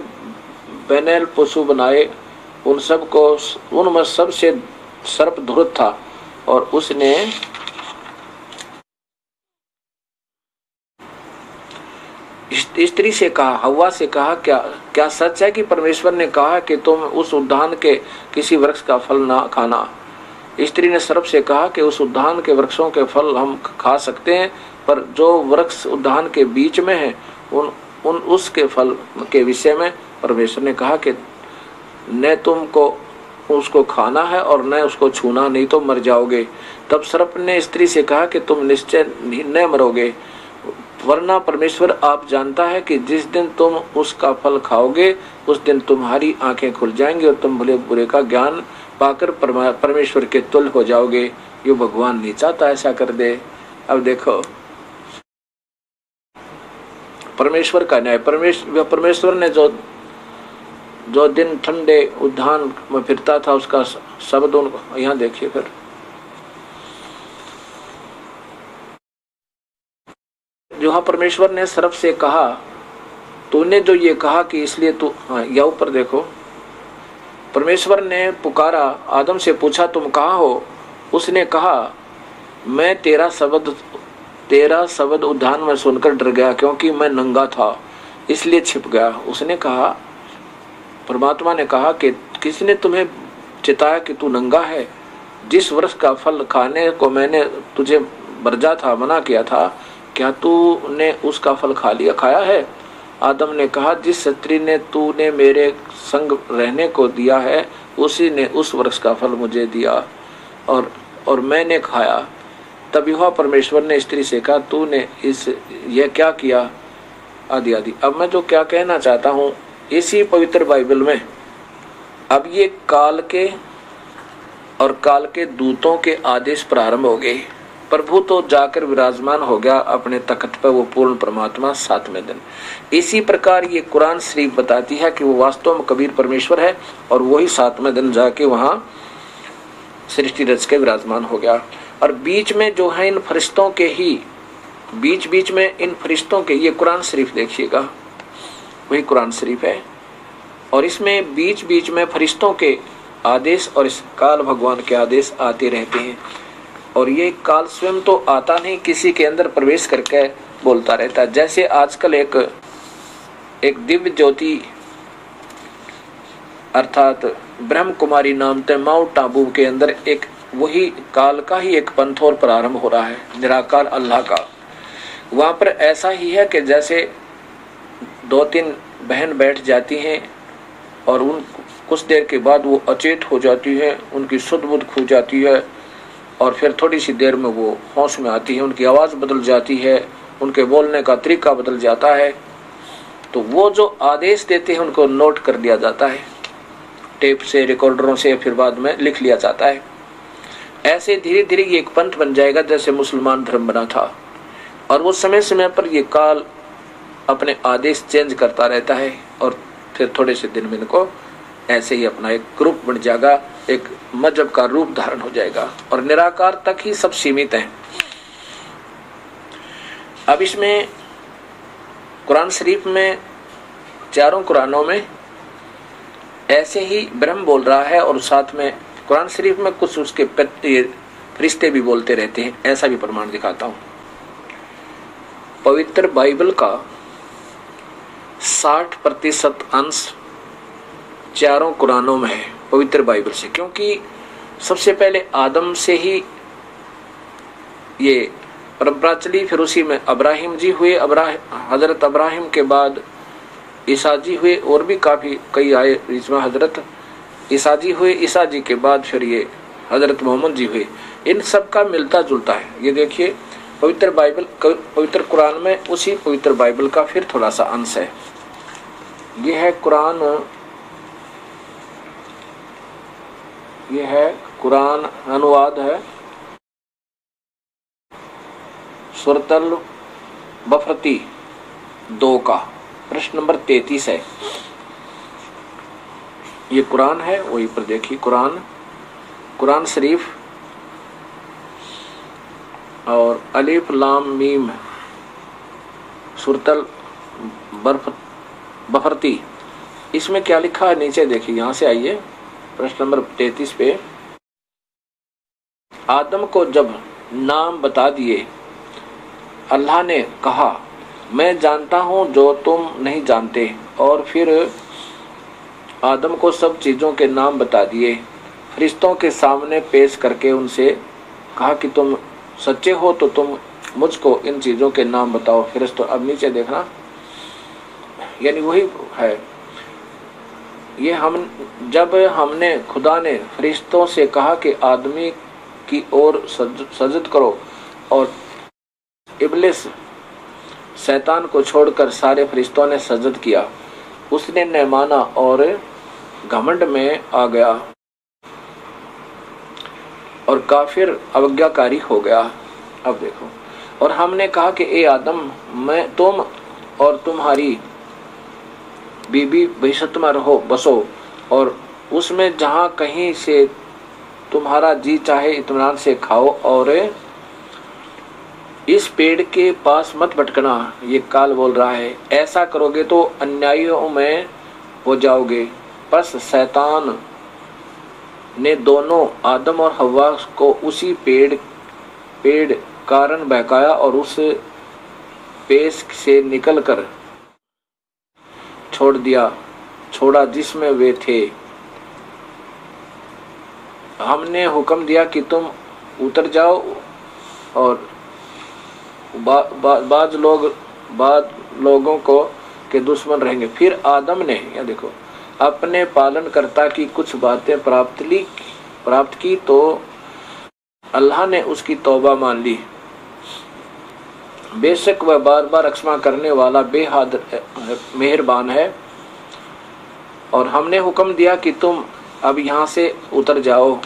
बैनल पशु बनाए उन सब को, उनमें सबसे सर्प धुरत था और उसने स्त्री से कहा, हवा से कहा, क्या सच है कि परमेश्वर ने कहा कि तुम उस उद्यान के किसी वृक्ष का फल ना खाना? स्त्री ने सर्प से कहा कि उस उद्यान के वृक्षों के फल हम खा सकते हैं, पर जो वृक्ष उद्यान के बीच में है उन उसके फल के विषय में परमेश्वर ने कहा कि न तुमको उसको खाना है और न उसको छूना, नहीं तो मर जाओगे। तब सर्प ने स्त्री से कहा कि तुम निश्चय न मरोगे, वरना परमेश्वर आप जानता है कि जिस दिन तुम उसका फल खाओगे उस दिन तुम्हारी आंखें खुल जाएंगी और तुम भले बुरे का ज्ञान पाकर परमेश्वर के तुल्य हो जाओगे। ये भगवान नहीं चाहता ऐसा कर दे। अब देखो परमेश्वर का न्याय, परमेश्वर ने जो दिन ठंडे उद्यान में फिरता था उसका शब्द उनको, यहाँ देखिए फिर जो परमेश्वर ने सर्प से कहा, तूने जो ये कहा कि इसलिए तू, हाँ या ऊपर देखो, परमेश्वर ने पुकारा, आदम से पूछा तुम कहाँ हो? उसने कहा मैं तेरा शब्द उद्यान में सुनकर डर गया, क्योंकि मैं नंगा था इसलिए छिप गया। उसने कहा, परमात्मा ने कहा कि किसने तुम्हें चिताया कि तू नंगा है? जिस वृक्ष का फल खाने को मैंने तुझे बरजा था, मना किया था, क्या तूने उसका फल खाया है? आदम ने कहा, जिस स्त्री ने तूने मेरे संग रहने को दिया है उसी ने उस वृक्ष का फल मुझे दिया और मैंने खाया। तब यहोवा परमेश्वर ने स्त्री से कहा, तूने यह क्या किया? आदि आदि। अब मैं जो क्या कहना चाहता हूँ, इसी पवित्र बाइबल में अब ये काल के दूतों के आदेश प्रारंभ हो गए। प्रभु तो जाकर विराजमान हो गया अपने तख्त पर, वो पूर्ण परमात्मा 7वें दिन। इसी प्रकार ये कुरान शरीफ बताती है कि वो वास्तव में कबीर परमेश्वर है और वही 7वें दिन जाके वहां सृष्टि रच के विराजमान हो गया। और बीच में जो है इन फरिश्तों के ही बीच में इन फरिश्तों के, ये कुरान शरीफ देखिएगा, वही कुरान शरीफ है और इसमें बीच में फरिश्तों के आदेश और इस काल भगवान के आदेश आते रहते हैं। और ये काल स्वयं तो आता नहीं, किसी के अंदर प्रवेश करके बोलता रहता है। जैसे आजकल एक दिव्य ज्योति अर्थात ब्रह्म कुमारी नाम से माउंट आबू के अंदर एक वही काल का ही एक पंथ और प्रारंभ हो रहा है, निराकार अल्लाह का। वहां पर ऐसा ही है कि जैसे 2-3 बहन बैठ जाती हैं और उन कुछ देर के बाद वो अचेत हो जाती है, उनकी सुध बुध खो जाती है और फिर थोड़ी सी देर में वो होश में आती है, उनकी आवाज़ बदल जाती है, उनके बोलने का तरीका बदल जाता है। तो वो जो आदेश देते हैं उनको नोट कर दिया जाता है, टेप से, रिकॉर्डरों से, फिर बाद में लिख लिया जाता है। ऐसे धीरे धीरे ये एक पंथ बन जाएगा जैसे मुसलमान धर्म बना था। और वो समय समय पर ये काल अपने आदेश चेंज करता रहता है और फिर थोड़े से दिन में इनको ऐसे ही अपना एक ग्रुप बन जाएगा, एक मजहब का रूप धारण हो जाएगा और निराकार तक ही सब सीमित हैं। अब इसमें कुरान शरीफ में, चारों कुरानों में ऐसे ही ब्रह्म बोल रहा है और साथ में कुरान शरीफ में कुछ उसके फरिश्ते भी बोलते रहते हैं। ऐसा भी प्रमाण दिखाता हूं। पवित्र बाइबल का 60% अंश चारों कुरानों में है पवित्र बाइबल से, क्योंकि सबसे पहले आदम से ही ये परंपरा चली, फिर उसी में अब्राहिम जी हुए, हजरत अब्राहिम के बाद ईसा जी हुए और भी कई आए, इसमें हजरत ईसा जी हुए, ईसा जी के बाद फिर ये हजरत मोहम्मद जी हुए। इन सब का मिलता जुलता है। ये देखिए पवित्र कुरान में उसी पवित्र बाइबल का फिर थोड़ा सा अंश है। ये है कुरान अनुवाद है सूरतल बफरती 2 का। प्रश्न नंबर 33 है। ये कुरान है, वही पर देखिए कुरान शरीफ और अलिफ लाम मीम सुरतल बफरती, इसमें क्या लिखा है नीचे देखिए। यहां से आइए प्रश्न नंबर 33 पे। आदम को जब नाम बता दिए, अल्लाह ने कहा मैं जानता हूं जो तुम नहीं जानते। और फिर आदम को सब चीज़ों के नाम बता दिए। फरिश्तों के सामने पेश करके उनसे कहा कि तुम सच्चे हो तो तुम मुझको इन चीज़ों के नाम बताओ। फरिश्तों, अब नीचे देखना, यानी वही है ये। जब हमने खुदा ने फरिश्तों से कहा कि आदमी की ओर सजद करो, और इब्लिस शैतान को छोड़कर सारे फरिश्तों ने सजद किया, उसने न माना और घमंड में आ गया और काफिर अवज्ञाकारी हो गया। अब देखो, और हमने कहा कि ए आदम, मैं तुम और तुम्हारी बीबी बहिश्त में रहो, बसो, और उसमें जहाँ कहीं से तुम्हारा जी चाहे इत्मीनान से खाओ, और इस पेड़ के पास मत भटकना। ये काल बोल रहा है, ऐसा करोगे तो अन्यायियों में हो जाओगे। बस शैतान ने दोनों आदम और हव्वा को उसी पेड़ कारण बहकाया और उस पेश से निकलकर छोड़ा जिसमें वे थे। हमने हुक्म दिया कि तुम उतर जाओ, और बाद लोगों को के दुश्मन रहेंगे। फिर आदम ने, या देखो, अपने पालनकर्ता की कुछ बातें प्राप्त की तो अल्लाह ने उसकी तौबा मान ली। बेशक वह बार बार क्षमा करने वाला बेहद मेहरबान है। और हमने हुक्म दिया कि तुम अब यहाँ से उतर जाओ,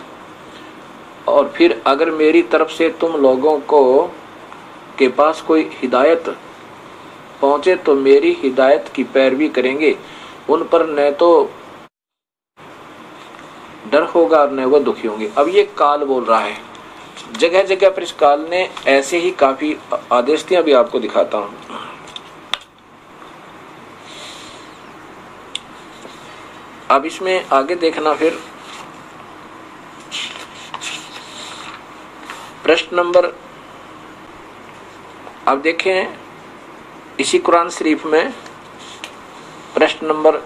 और फिर अगर मेरी तरफ से तुम लोगों के पास कोई हिदायत पहुंचे तो मेरी हिदायत की पैरवी करेंगे। उन पर न तो डर होगा और न वो दुखी होंगे। अब ये काल बोल रहा है, जगह जगह पर इस काल ने ऐसे ही काफी आदेश दिए। अभी आपको दिखाता हूं। अब इसमें आगे देखना, फिर प्रश्न नंबर, अब देखें इसी कुरान शरीफ में प्रश्न नंबर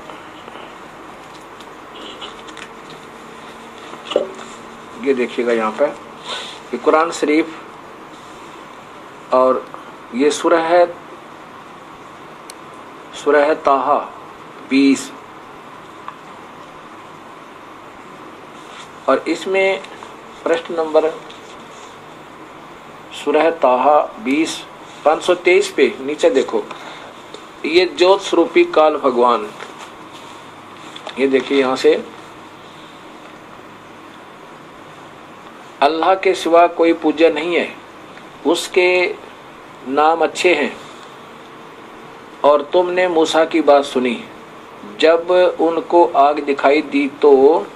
ये देखिएगा यहाँ पे, ये कुरान शरीफ और ये सूरह है ताहा 20, और इसमें प्रश्न नंबर सूरह ताहा 20 523 पे नीचे देखो, ये ज्योत स्वरूपी काल भगवान, ये देखिए यहाँ से, अल्लाह के सिवा कोई पूज्य नहीं है, उसके नाम अच्छे हैं। और तुमने मूसा की बात सुनी, जब उनको आग दिखाई दी तो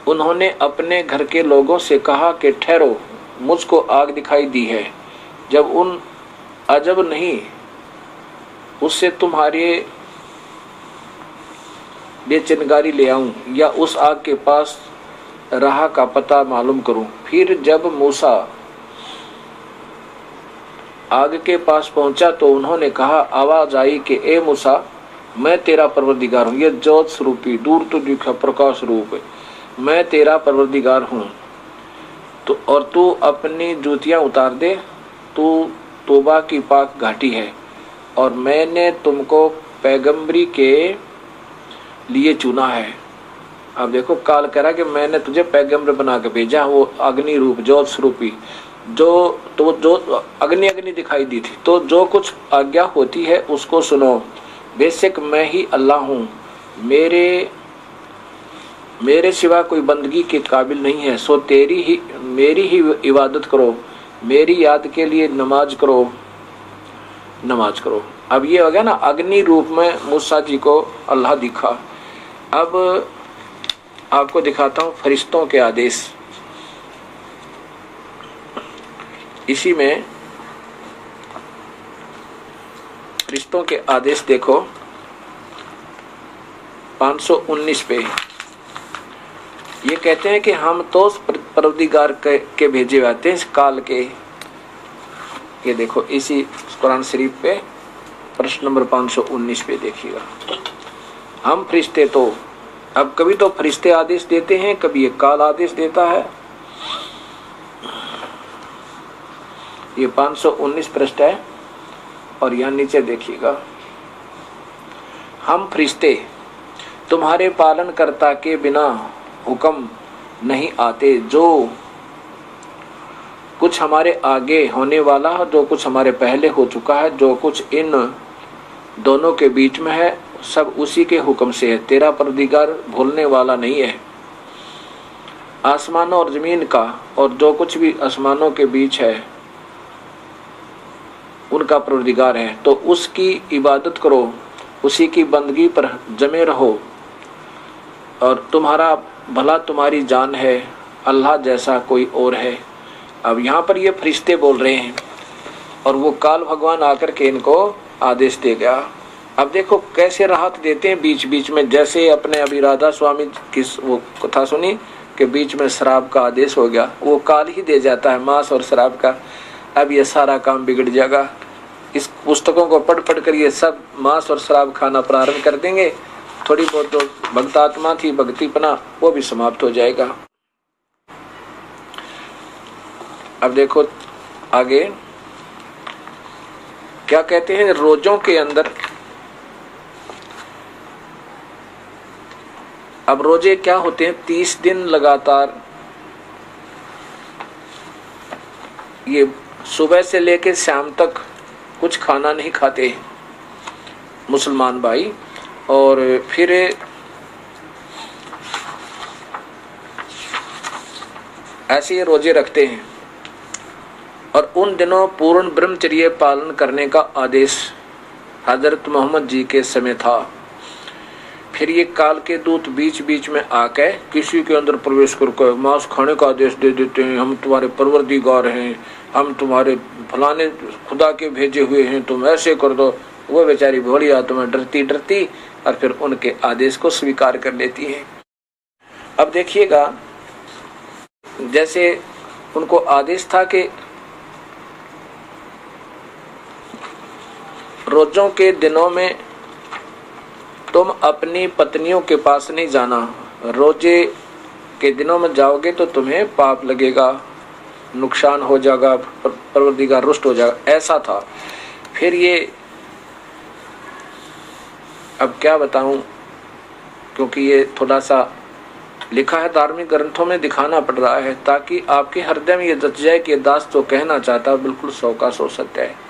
उन्होंने अपने घर के लोगों से कहा कि ठहरो, मुझको आग दिखाई दी है। जब उन अजब नहीं उससे तुम्हारे लिए चिंगारी ले आऊं या उस आग के पास राह का पता मालूम करूं। फिर जब मूसा आग के पास पहुंचा तो उन्होंने कहा, आवाज आई कि ए मूसा, मैं तेरा परवरदिगार हूं। यह ज्योत स्वरूपी दूर तो दिखा प्रकाश रूप है, मैं तेरा परवरदिगार हूं। तो और तू अपनी जूतियां उतार दे, तू तौबा की पाक घाटी है, और मैंने तुमको पैगंबरी के लिए चुना है। अब देखो, काल कह रहा कि मैंने तुझे पैगंबर बना के भेजा, वो अग्नि रूप ज्योत स्वरूपी, जो अग्नि दिखाई दी थी। तो जो कुछ आज्ञा होती है उसको सुनो, बेशक मैं ही अल्लाह हूँ, मेरे सिवा कोई बंदगी के काबिल नहीं है। सो मेरी ही इबादत करो, मेरी याद के लिए नमाज करो, नमाज करो। अब ये हो गया ना, अग्नि रूप में मूसा जी को अल्लाह दिखा। अब आपको दिखाता हूँ फरिश्तों के आदेश। इसी में फरिश्तों के आदेश देखो 519 पे। ये कहते हैं कि हम तो परवरदिगार के भेजे हुए आते हैं इस काल के। ये देखो इसी कुरान शरीफ पे प्रश्न नंबर 519 पे देखिएगा। हम फरिश्ते तो, अब कभी तो फरिश्ते आदेश देते हैं, कभी ये काल आदेश देता है। ये 519 पृष्ठ है और यहाँ नीचे देखिएगा, हम फरिश्ते तुम्हारे पालनकर्ता के बिना हुक्म नहीं आते। जो कुछ हमारे आगे होने वाला है, जो कुछ हमारे पहले हो चुका है, जो कुछ इन दोनों के बीच में है, सब उसी के हुक्म से है। तेरा परवरदिगार भूलने वाला नहीं है। आसमानों और जमीन का और जो कुछ भी आसमानों के बीच है उनका परवरदिगार है। तो उसकी इबादत करो, उसी की बंदगी पर जमे रहो और तुम्हारा भला तुम्हारी जान है, अल्लाह जैसा कोई और है। अब यहाँ पर ये फरिश्ते बोल रहे हैं और वो काल भगवान आकर के इनको आदेश दे गया। अब देखो कैसे राहत देते हैं बीच बीच में, जैसे अपने अभी राधा स्वामी की वो कथा सुनी कि बीच में शराब का आदेश हो गया, वो काल ही दे जाता है मांस और शराब का। अब ये सारा काम बिगड़ जाएगा। इस पुस्तकों को पढ़ पढ़ कर ये सब मांस और शराब खाना प्रारंभ कर देंगे। थोड़ी बहुत जो भक्तात्मा थी, भक्तिपना, वो भी समाप्त हो जाएगा। अब देखो आगे क्या कहते हैं, रोजों के अंदर। अब रोजे क्या होते हैं, 30 दिन लगातार ये सुबह से लेकर शाम तक कुछ खाना नहीं खाते मुसलमान भाई, और फिर ऐसे रोजे रखते हैं। और उन दिनों पूर्ण ब्रह्मचर्य पालन करने का आदेश हजरत मोहम्मद जी के समय था। फिर ये काल के दूत बीच बीच में आके किसी के अंदर प्रवेश करके मांस खाने का आदेश दे देते हैं। हम तुम्हारे परवरदिगार हैं, हम तुम्हारे फलाने खुदा के भेजे हुए हैं, तुम ऐसे कर दो। वो बेचारी भोली आत्मा डरती डरती और फिर उनके आदेश को स्वीकार कर लेती है। अब देखिएगा, जैसे उनको आदेश था कि रोजों के दिनों में तुम अपनी पत्नियों के पास नहीं जाना। रोजे के दिनों में जाओगे तो तुम्हें पाप लगेगा, नुकसान हो जाएगा, परवरदिगार रुष्ट हो जाएगा, ऐसा था। फिर ये अब क्या बताऊं, क्योंकि ये थोड़ा सा लिखा है धार्मिक ग्रंथों में, दिखाना पड़ रहा है ताकि आपके हृदय में ये जच जाए कि दास तो कहना चाहता है बिल्कुल 100 का 100 सत्य है।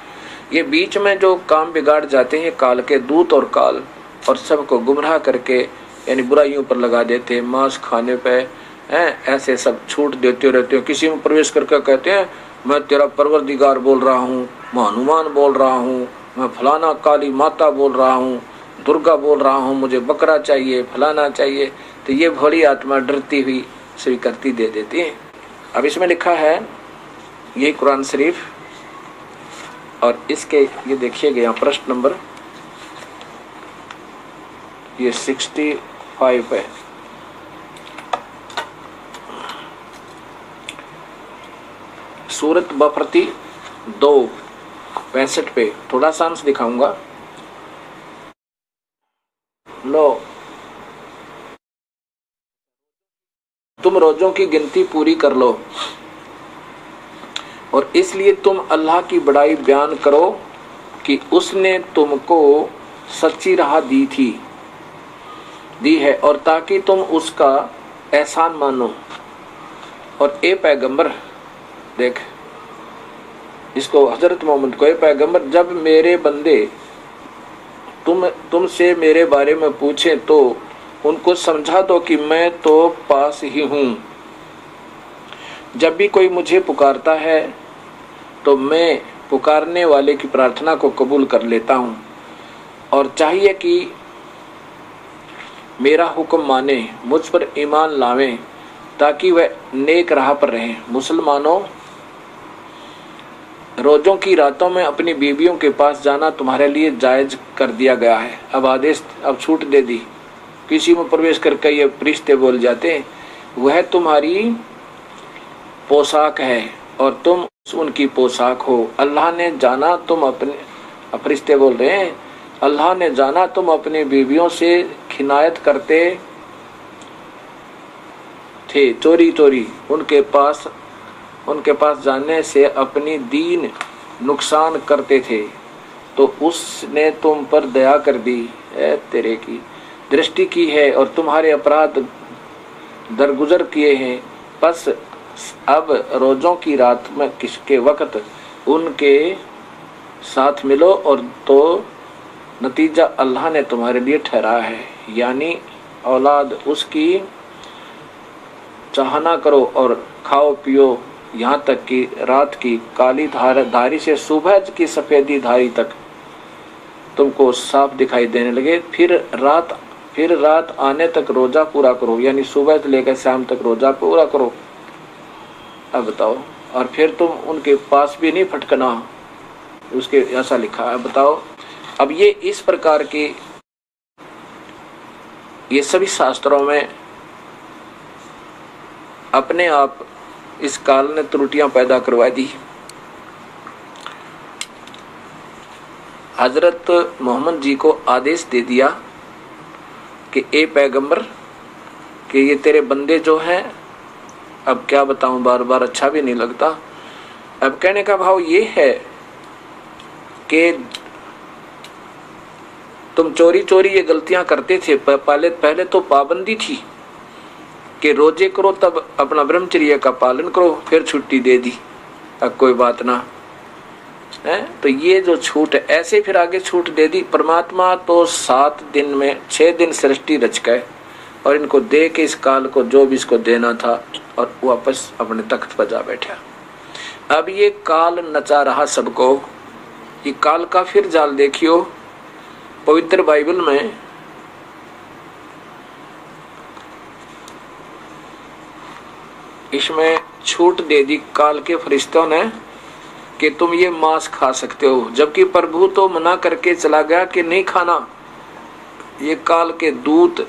ये बीच में जो काम बिगाड़ जाते हैं काल के दूत और काल, और सबको गुमराह करके यानी बुराइयों पर लगा देते हैं। मांस खाने पे हैं, ऐसे सब छूट देते रहते हैं। किसी में प्रवेश करके कहते हैं मैं तेरा परवरदिगार बोल रहा हूँ, मैं हनुमान बोल रहा हूँ, मैं फलाना काली माता बोल रहा हूँ, दुर्गा बोल रहा हूँ, मुझे बकरा चाहिए, फलाना चाहिए। तो ये भोली आत्मा डरती हुई स्वीकृति दे देती है। अब इसमें लिखा है ये कुरान शरीफ, और इसके ये देखिएगा यहाँ प्रश्न नंबर ये 65 है। सूरत बफरती 2:65 पे थोड़ा सा अंश दिखाऊंगा। लो, तुम रोजों की गिनती पूरी कर लो और इसलिए तुम अल्लाह की बड़ाई बयान करो कि उसने तुमको सच्ची राह दी है और ताकि तुम उसका एहसान मानो। और ए पैगंबर, देख इसको हजरत मोहम्मद को, ए पैगंबर जब मेरे बंदे तुमसे मेरे बारे में पूछे तो उनको समझा दो कि मैं तो पास ही हूँ। जब भी कोई मुझे पुकारता है तो मैं पुकारने वाले की प्रार्थना को कबूल कर लेता हूँ और चाहिए कि मेरा हुक्म माने, मुझ पर ईमान लावें ताकि वह नेक राह पर रहें। मुसलमानों, रोजों की रातों में अपनी बीवियों के पास जाना तुम्हारे लिए जायज कर दिया गया है। अब छूट दे दी। किसी में प्रवेश करके ये फरिश्ते बोल जाते हैं वह तुम्हारी पोशाक है और तुम उनकी पोशाक हो। अल्लाह ने जाना तुम अपने, फरिश्ते बोल रहे हैं, अल्लाह ने जाना तुम अपनी बीवियों से खिनायत करते थे, चोरी चोरी उनके पास जाने से अपनी दीन नुकसान करते थे, तो उसने तुम पर दया कर दी, तेरे की दृष्टि की है और तुम्हारे अपराध दरगुजर किए हैं। बस अब रोजों की रात में किसके वक्त उनके साथ मिलो और तो नतीजा अल्लाह ने तुम्हारे लिए ठहराया है, यानी औलाद उसकी चाहना करो और खाओ पियो यहाँ तक कि रात की काली धारी से सुबह की सफेदी धारी तक तुमको साफ दिखाई देने लगे। फिर रात आने तक रोजा पूरा करो, यानी सुबह से लेकर शाम तक रोजा पूरा करो। अब बताओ, और फिर तुम उनके पास भी नहीं फटकना, उसके ऐसा लिखा है। बताओ, अब ये इस प्रकार के ये सभी शास्त्रों में अपने आप इस काल ने त्रुटियां पैदा करवा दी। हजरत मोहम्मद जी को आदेश दे दिया कि ए पैगंबर कि ये तेरे बंदे जो हैं, अब क्या बताऊं, बार बार अच्छा भी नहीं लगता। अब कहने का भाव ये है कि तुम चोरी चोरी ये गलतियां करते थे। पहले तो पाबंदी थी कि रोजे करो, तब अपना ब्रह्मचर्य का पालन करो, फिर छुट्टी दे दी, अब कोई बात ना है। तो ये जो छूट है, ऐसे फिर आगे छूट दे दी। परमात्मा तो 7 दिन में 6 दिन सृष्टि रच गए और इनको दे के इस काल को जो भी इसको देना था और वापस अपने तख्त पर जा बैठा। अब ये काल नचा रहा सबको। ये काल का फिर जाल देखियो, पवित्र बाइबल में इसमें छूट दे दी काल के फरिश्तों ने कि तुम ये मांस खा सकते हो, जबकि प्रभु तो मना करके चला गया कि नहीं खाना। ये काल के दूत,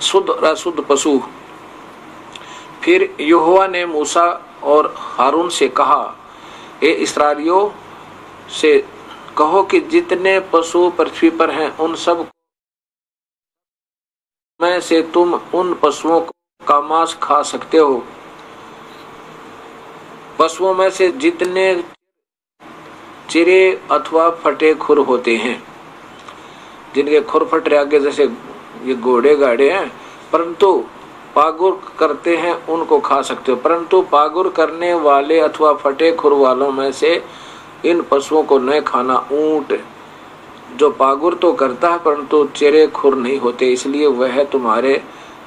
शुद्ध और अशुद्ध पशु। फिर यहोवा ने मूसा और हारून से कहा, ए इस्राएलियों से कहो कि जितने पशु पृथ्वी पर हैं उन सब में से तुम उन पशुओं का मांस खा सकते हो। पशुओं में से जितने चिरे अथवा फटे खुर होते हैं, जिनके खुर फटे आगे जैसे ये घोड़े गाड़े हैं, परंतु पागुर करते हैं उनको खा सकते हो। परंतु पागुर करने वाले अथवा फटे खुर वालों में से इन पशुओं को न खाना। ऊंट जो पागुर तो करता है परंतु चिरे खुर नहीं होते, इसलिए वह तुम्हारे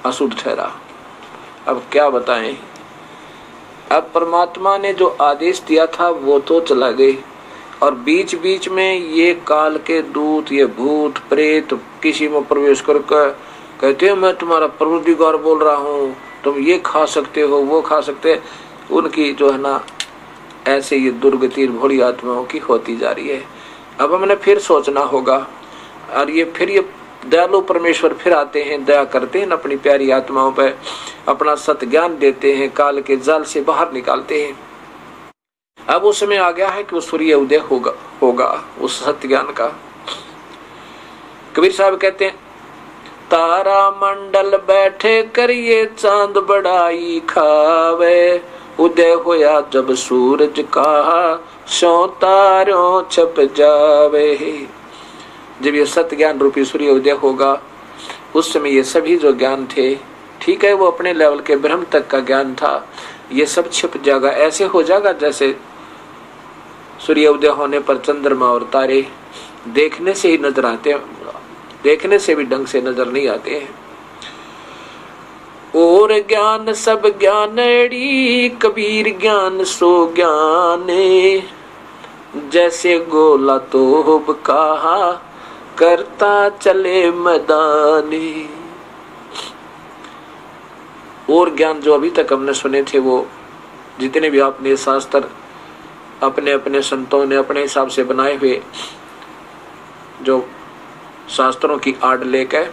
अशुद्ध ठहरा। अब क्या बताएं। अब परमात्मा ने जो आदेश दिया था वो तो चला गए, और बीच बीच में ये काल के दूत, ये भूत प्रेत किसी में प्रवेश करके कहते हैं मैं तुम्हारा परवरदिगार बोल रहा हूँ, तुम ये खा सकते हो, वो खा सकते। उनकी जो है ना, ऐसे ये दुर्गति भोली आत्माओं की होती जा रही है। अब हमने फिर सोचना होगा, और ये दयालु परमेश्वर फिर आते हैं, दया करते हैं अपनी प्यारी आत्माओं पर, अपना सत्य ज्ञान देते हैं, काल के जाल से बाहर निकालते हैं। अब उस समय आ गया है कि वो सूर्य उदय होगा उस सत्य ज्ञान का। कबीर साहब कहते हैं, तारा मंडल बैठे करिए चांद बड़ाई खावे, उदय होया जब सूरज का सो तारों छप जावे। जब ये सत्य ज्ञान रूपी सूर्य उदय होगा, उस समय ये सभी जो ज्ञान थे, ठीक है वो अपने लेवल के ब्रह्म तक का ज्ञान था, ये सब छिप जाएगा। ऐसे हो जाएगा जैसे सूर्य उदय होने पर चंद्रमा और तारे देखने से ही नजर आते हैं, देखने से भी ढंग से नजर नहीं आते हैं। और ज्ञान सब ज्ञानड़ी, कबीर ज्ञान सो ज्ञाने, जैसे गोला तोप कहा करता चले मैदानी। और ज्ञान जो अभी तक हमने सुने थे, वो जितने भी आपने शास्त्र अपने अपने संतों ने अपने हिसाब से बनाए हुए जो शास्त्रों की आड़ लेकर,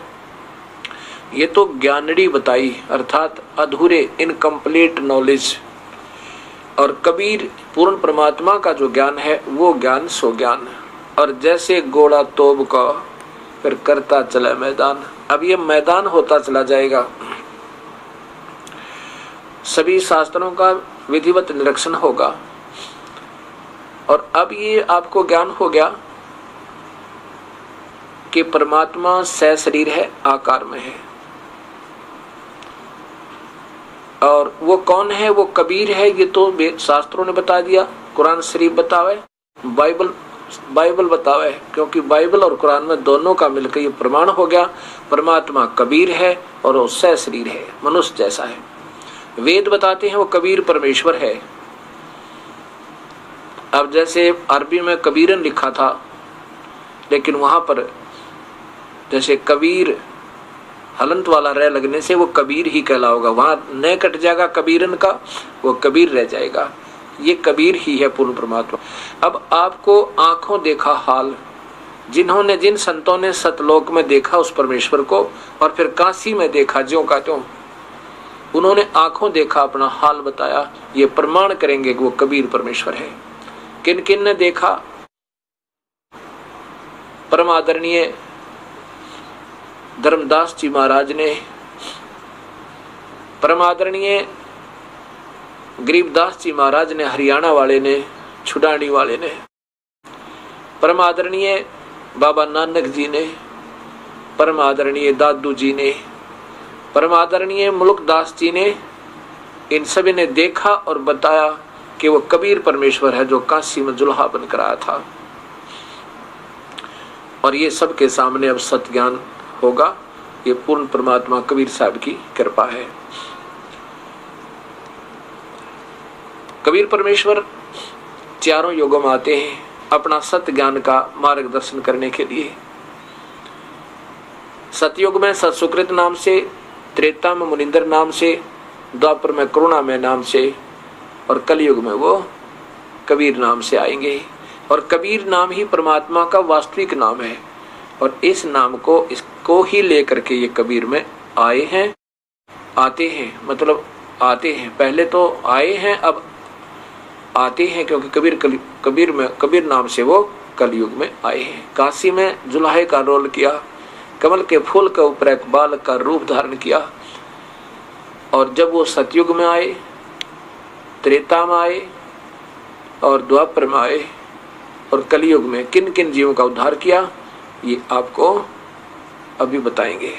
ये तो ज्ञानड़ी बताई, अर्थात अधूरे इनकम्प्लीट नॉलेज। और कबीर पूर्ण परमात्मा का जो ज्ञान है वो ज्ञान सो ज्ञान। और जैसे घोड़ा तोब का फिर करता चला मैदान। अब ये मैदान होता चला जाएगा, सभी शास्त्रों का विधिवत निरीक्षण होगा। और अब ये आपको ज्ञान हो गया कि परमात्मा सशरीर है, आकार में है। और वो कौन है? वो कबीर है। ये तो शास्त्रों ने बता दिया, कुरान शरीफ बतावे, बाइबल बतावे, क्योंकि बाइबल और कुरान में दोनों का मिलकर ये प्रमाण हो गया परमात्मा कबीर है और वो सशरीर है, मनुष्य जैसा है। वेद बताते हैं वो कबीर परमेश्वर है। अब जैसे अरबी में कबीरन लिखा था, लेकिन वहां पर जैसे कबीर हलंत वाला रह लगने से वो कबीर ही कहलाओगा, वहां न कट जाएगा कबीरन का, वो कबीर रह जाएगा। ये कबीर ही है पूर्ण परमात्मा। अब आपको आंखों देखा हाल, जिन्होंने जिन संतों ने सतलोक में देखा उस परमेश्वर को और फिर काशी में देखा ज्यों का त्यों, उन्होंने आंखों देखा, अपना हाल बताया, ये प्रमाण करेंगे कि वो कबीर परमेश्वर है। किन किन ने देखा? परम आदरणीय धर्मदास जी महाराज ने, परम आदरणीय गरीबदास जी महाराज ने, हरियाणा वाले ने, छुडानी वाले ने, परम आदरणीय बाबा नानक जी ने, परम आदरणीय दादू जी ने, परम आदरणीय मुल्कदास जी ने, इन सभी ने देखा और बताया कि वो कबीर परमेश्वर है जो काशी में जुल्हा बनकर आया था। और ये सबके सामने अब सत्य ज्ञान होगा। ये पूर्ण परमात्मा कबीर साहब की कृपा है। कबीर परमेश्वर चारों युगों में आते हैं अपना सत्य ज्ञान का मार्गदर्शन करने के लिए। सतयुग में सत्सुकृत नाम से, त्रेता में मुनिंदर नाम से, द्वापर में करुणा में नाम से, और कलयुग में वो कबीर नाम से आएंगे। और कबीर नाम ही परमात्मा का वास्तविक नाम है। और इस नाम को, इसको ही लेकर के ये कबीर में आए हैं, आते हैं, मतलब आते हैं। पहले तो आए हैं, अब आते हैं, क्योंकि कबीर नाम से वो कलयुग में आए हैं। काशी में जुल्हे का रोल किया, कमल के फूल के ऊपर एक बालक का रूप धारण किया। और जब वो सतयुग में आए, त्रेता में आए और द्वापर में आए और कलयुग में किन किन जीवों का उद्धार किया, ये आपको अभी बताएंगे।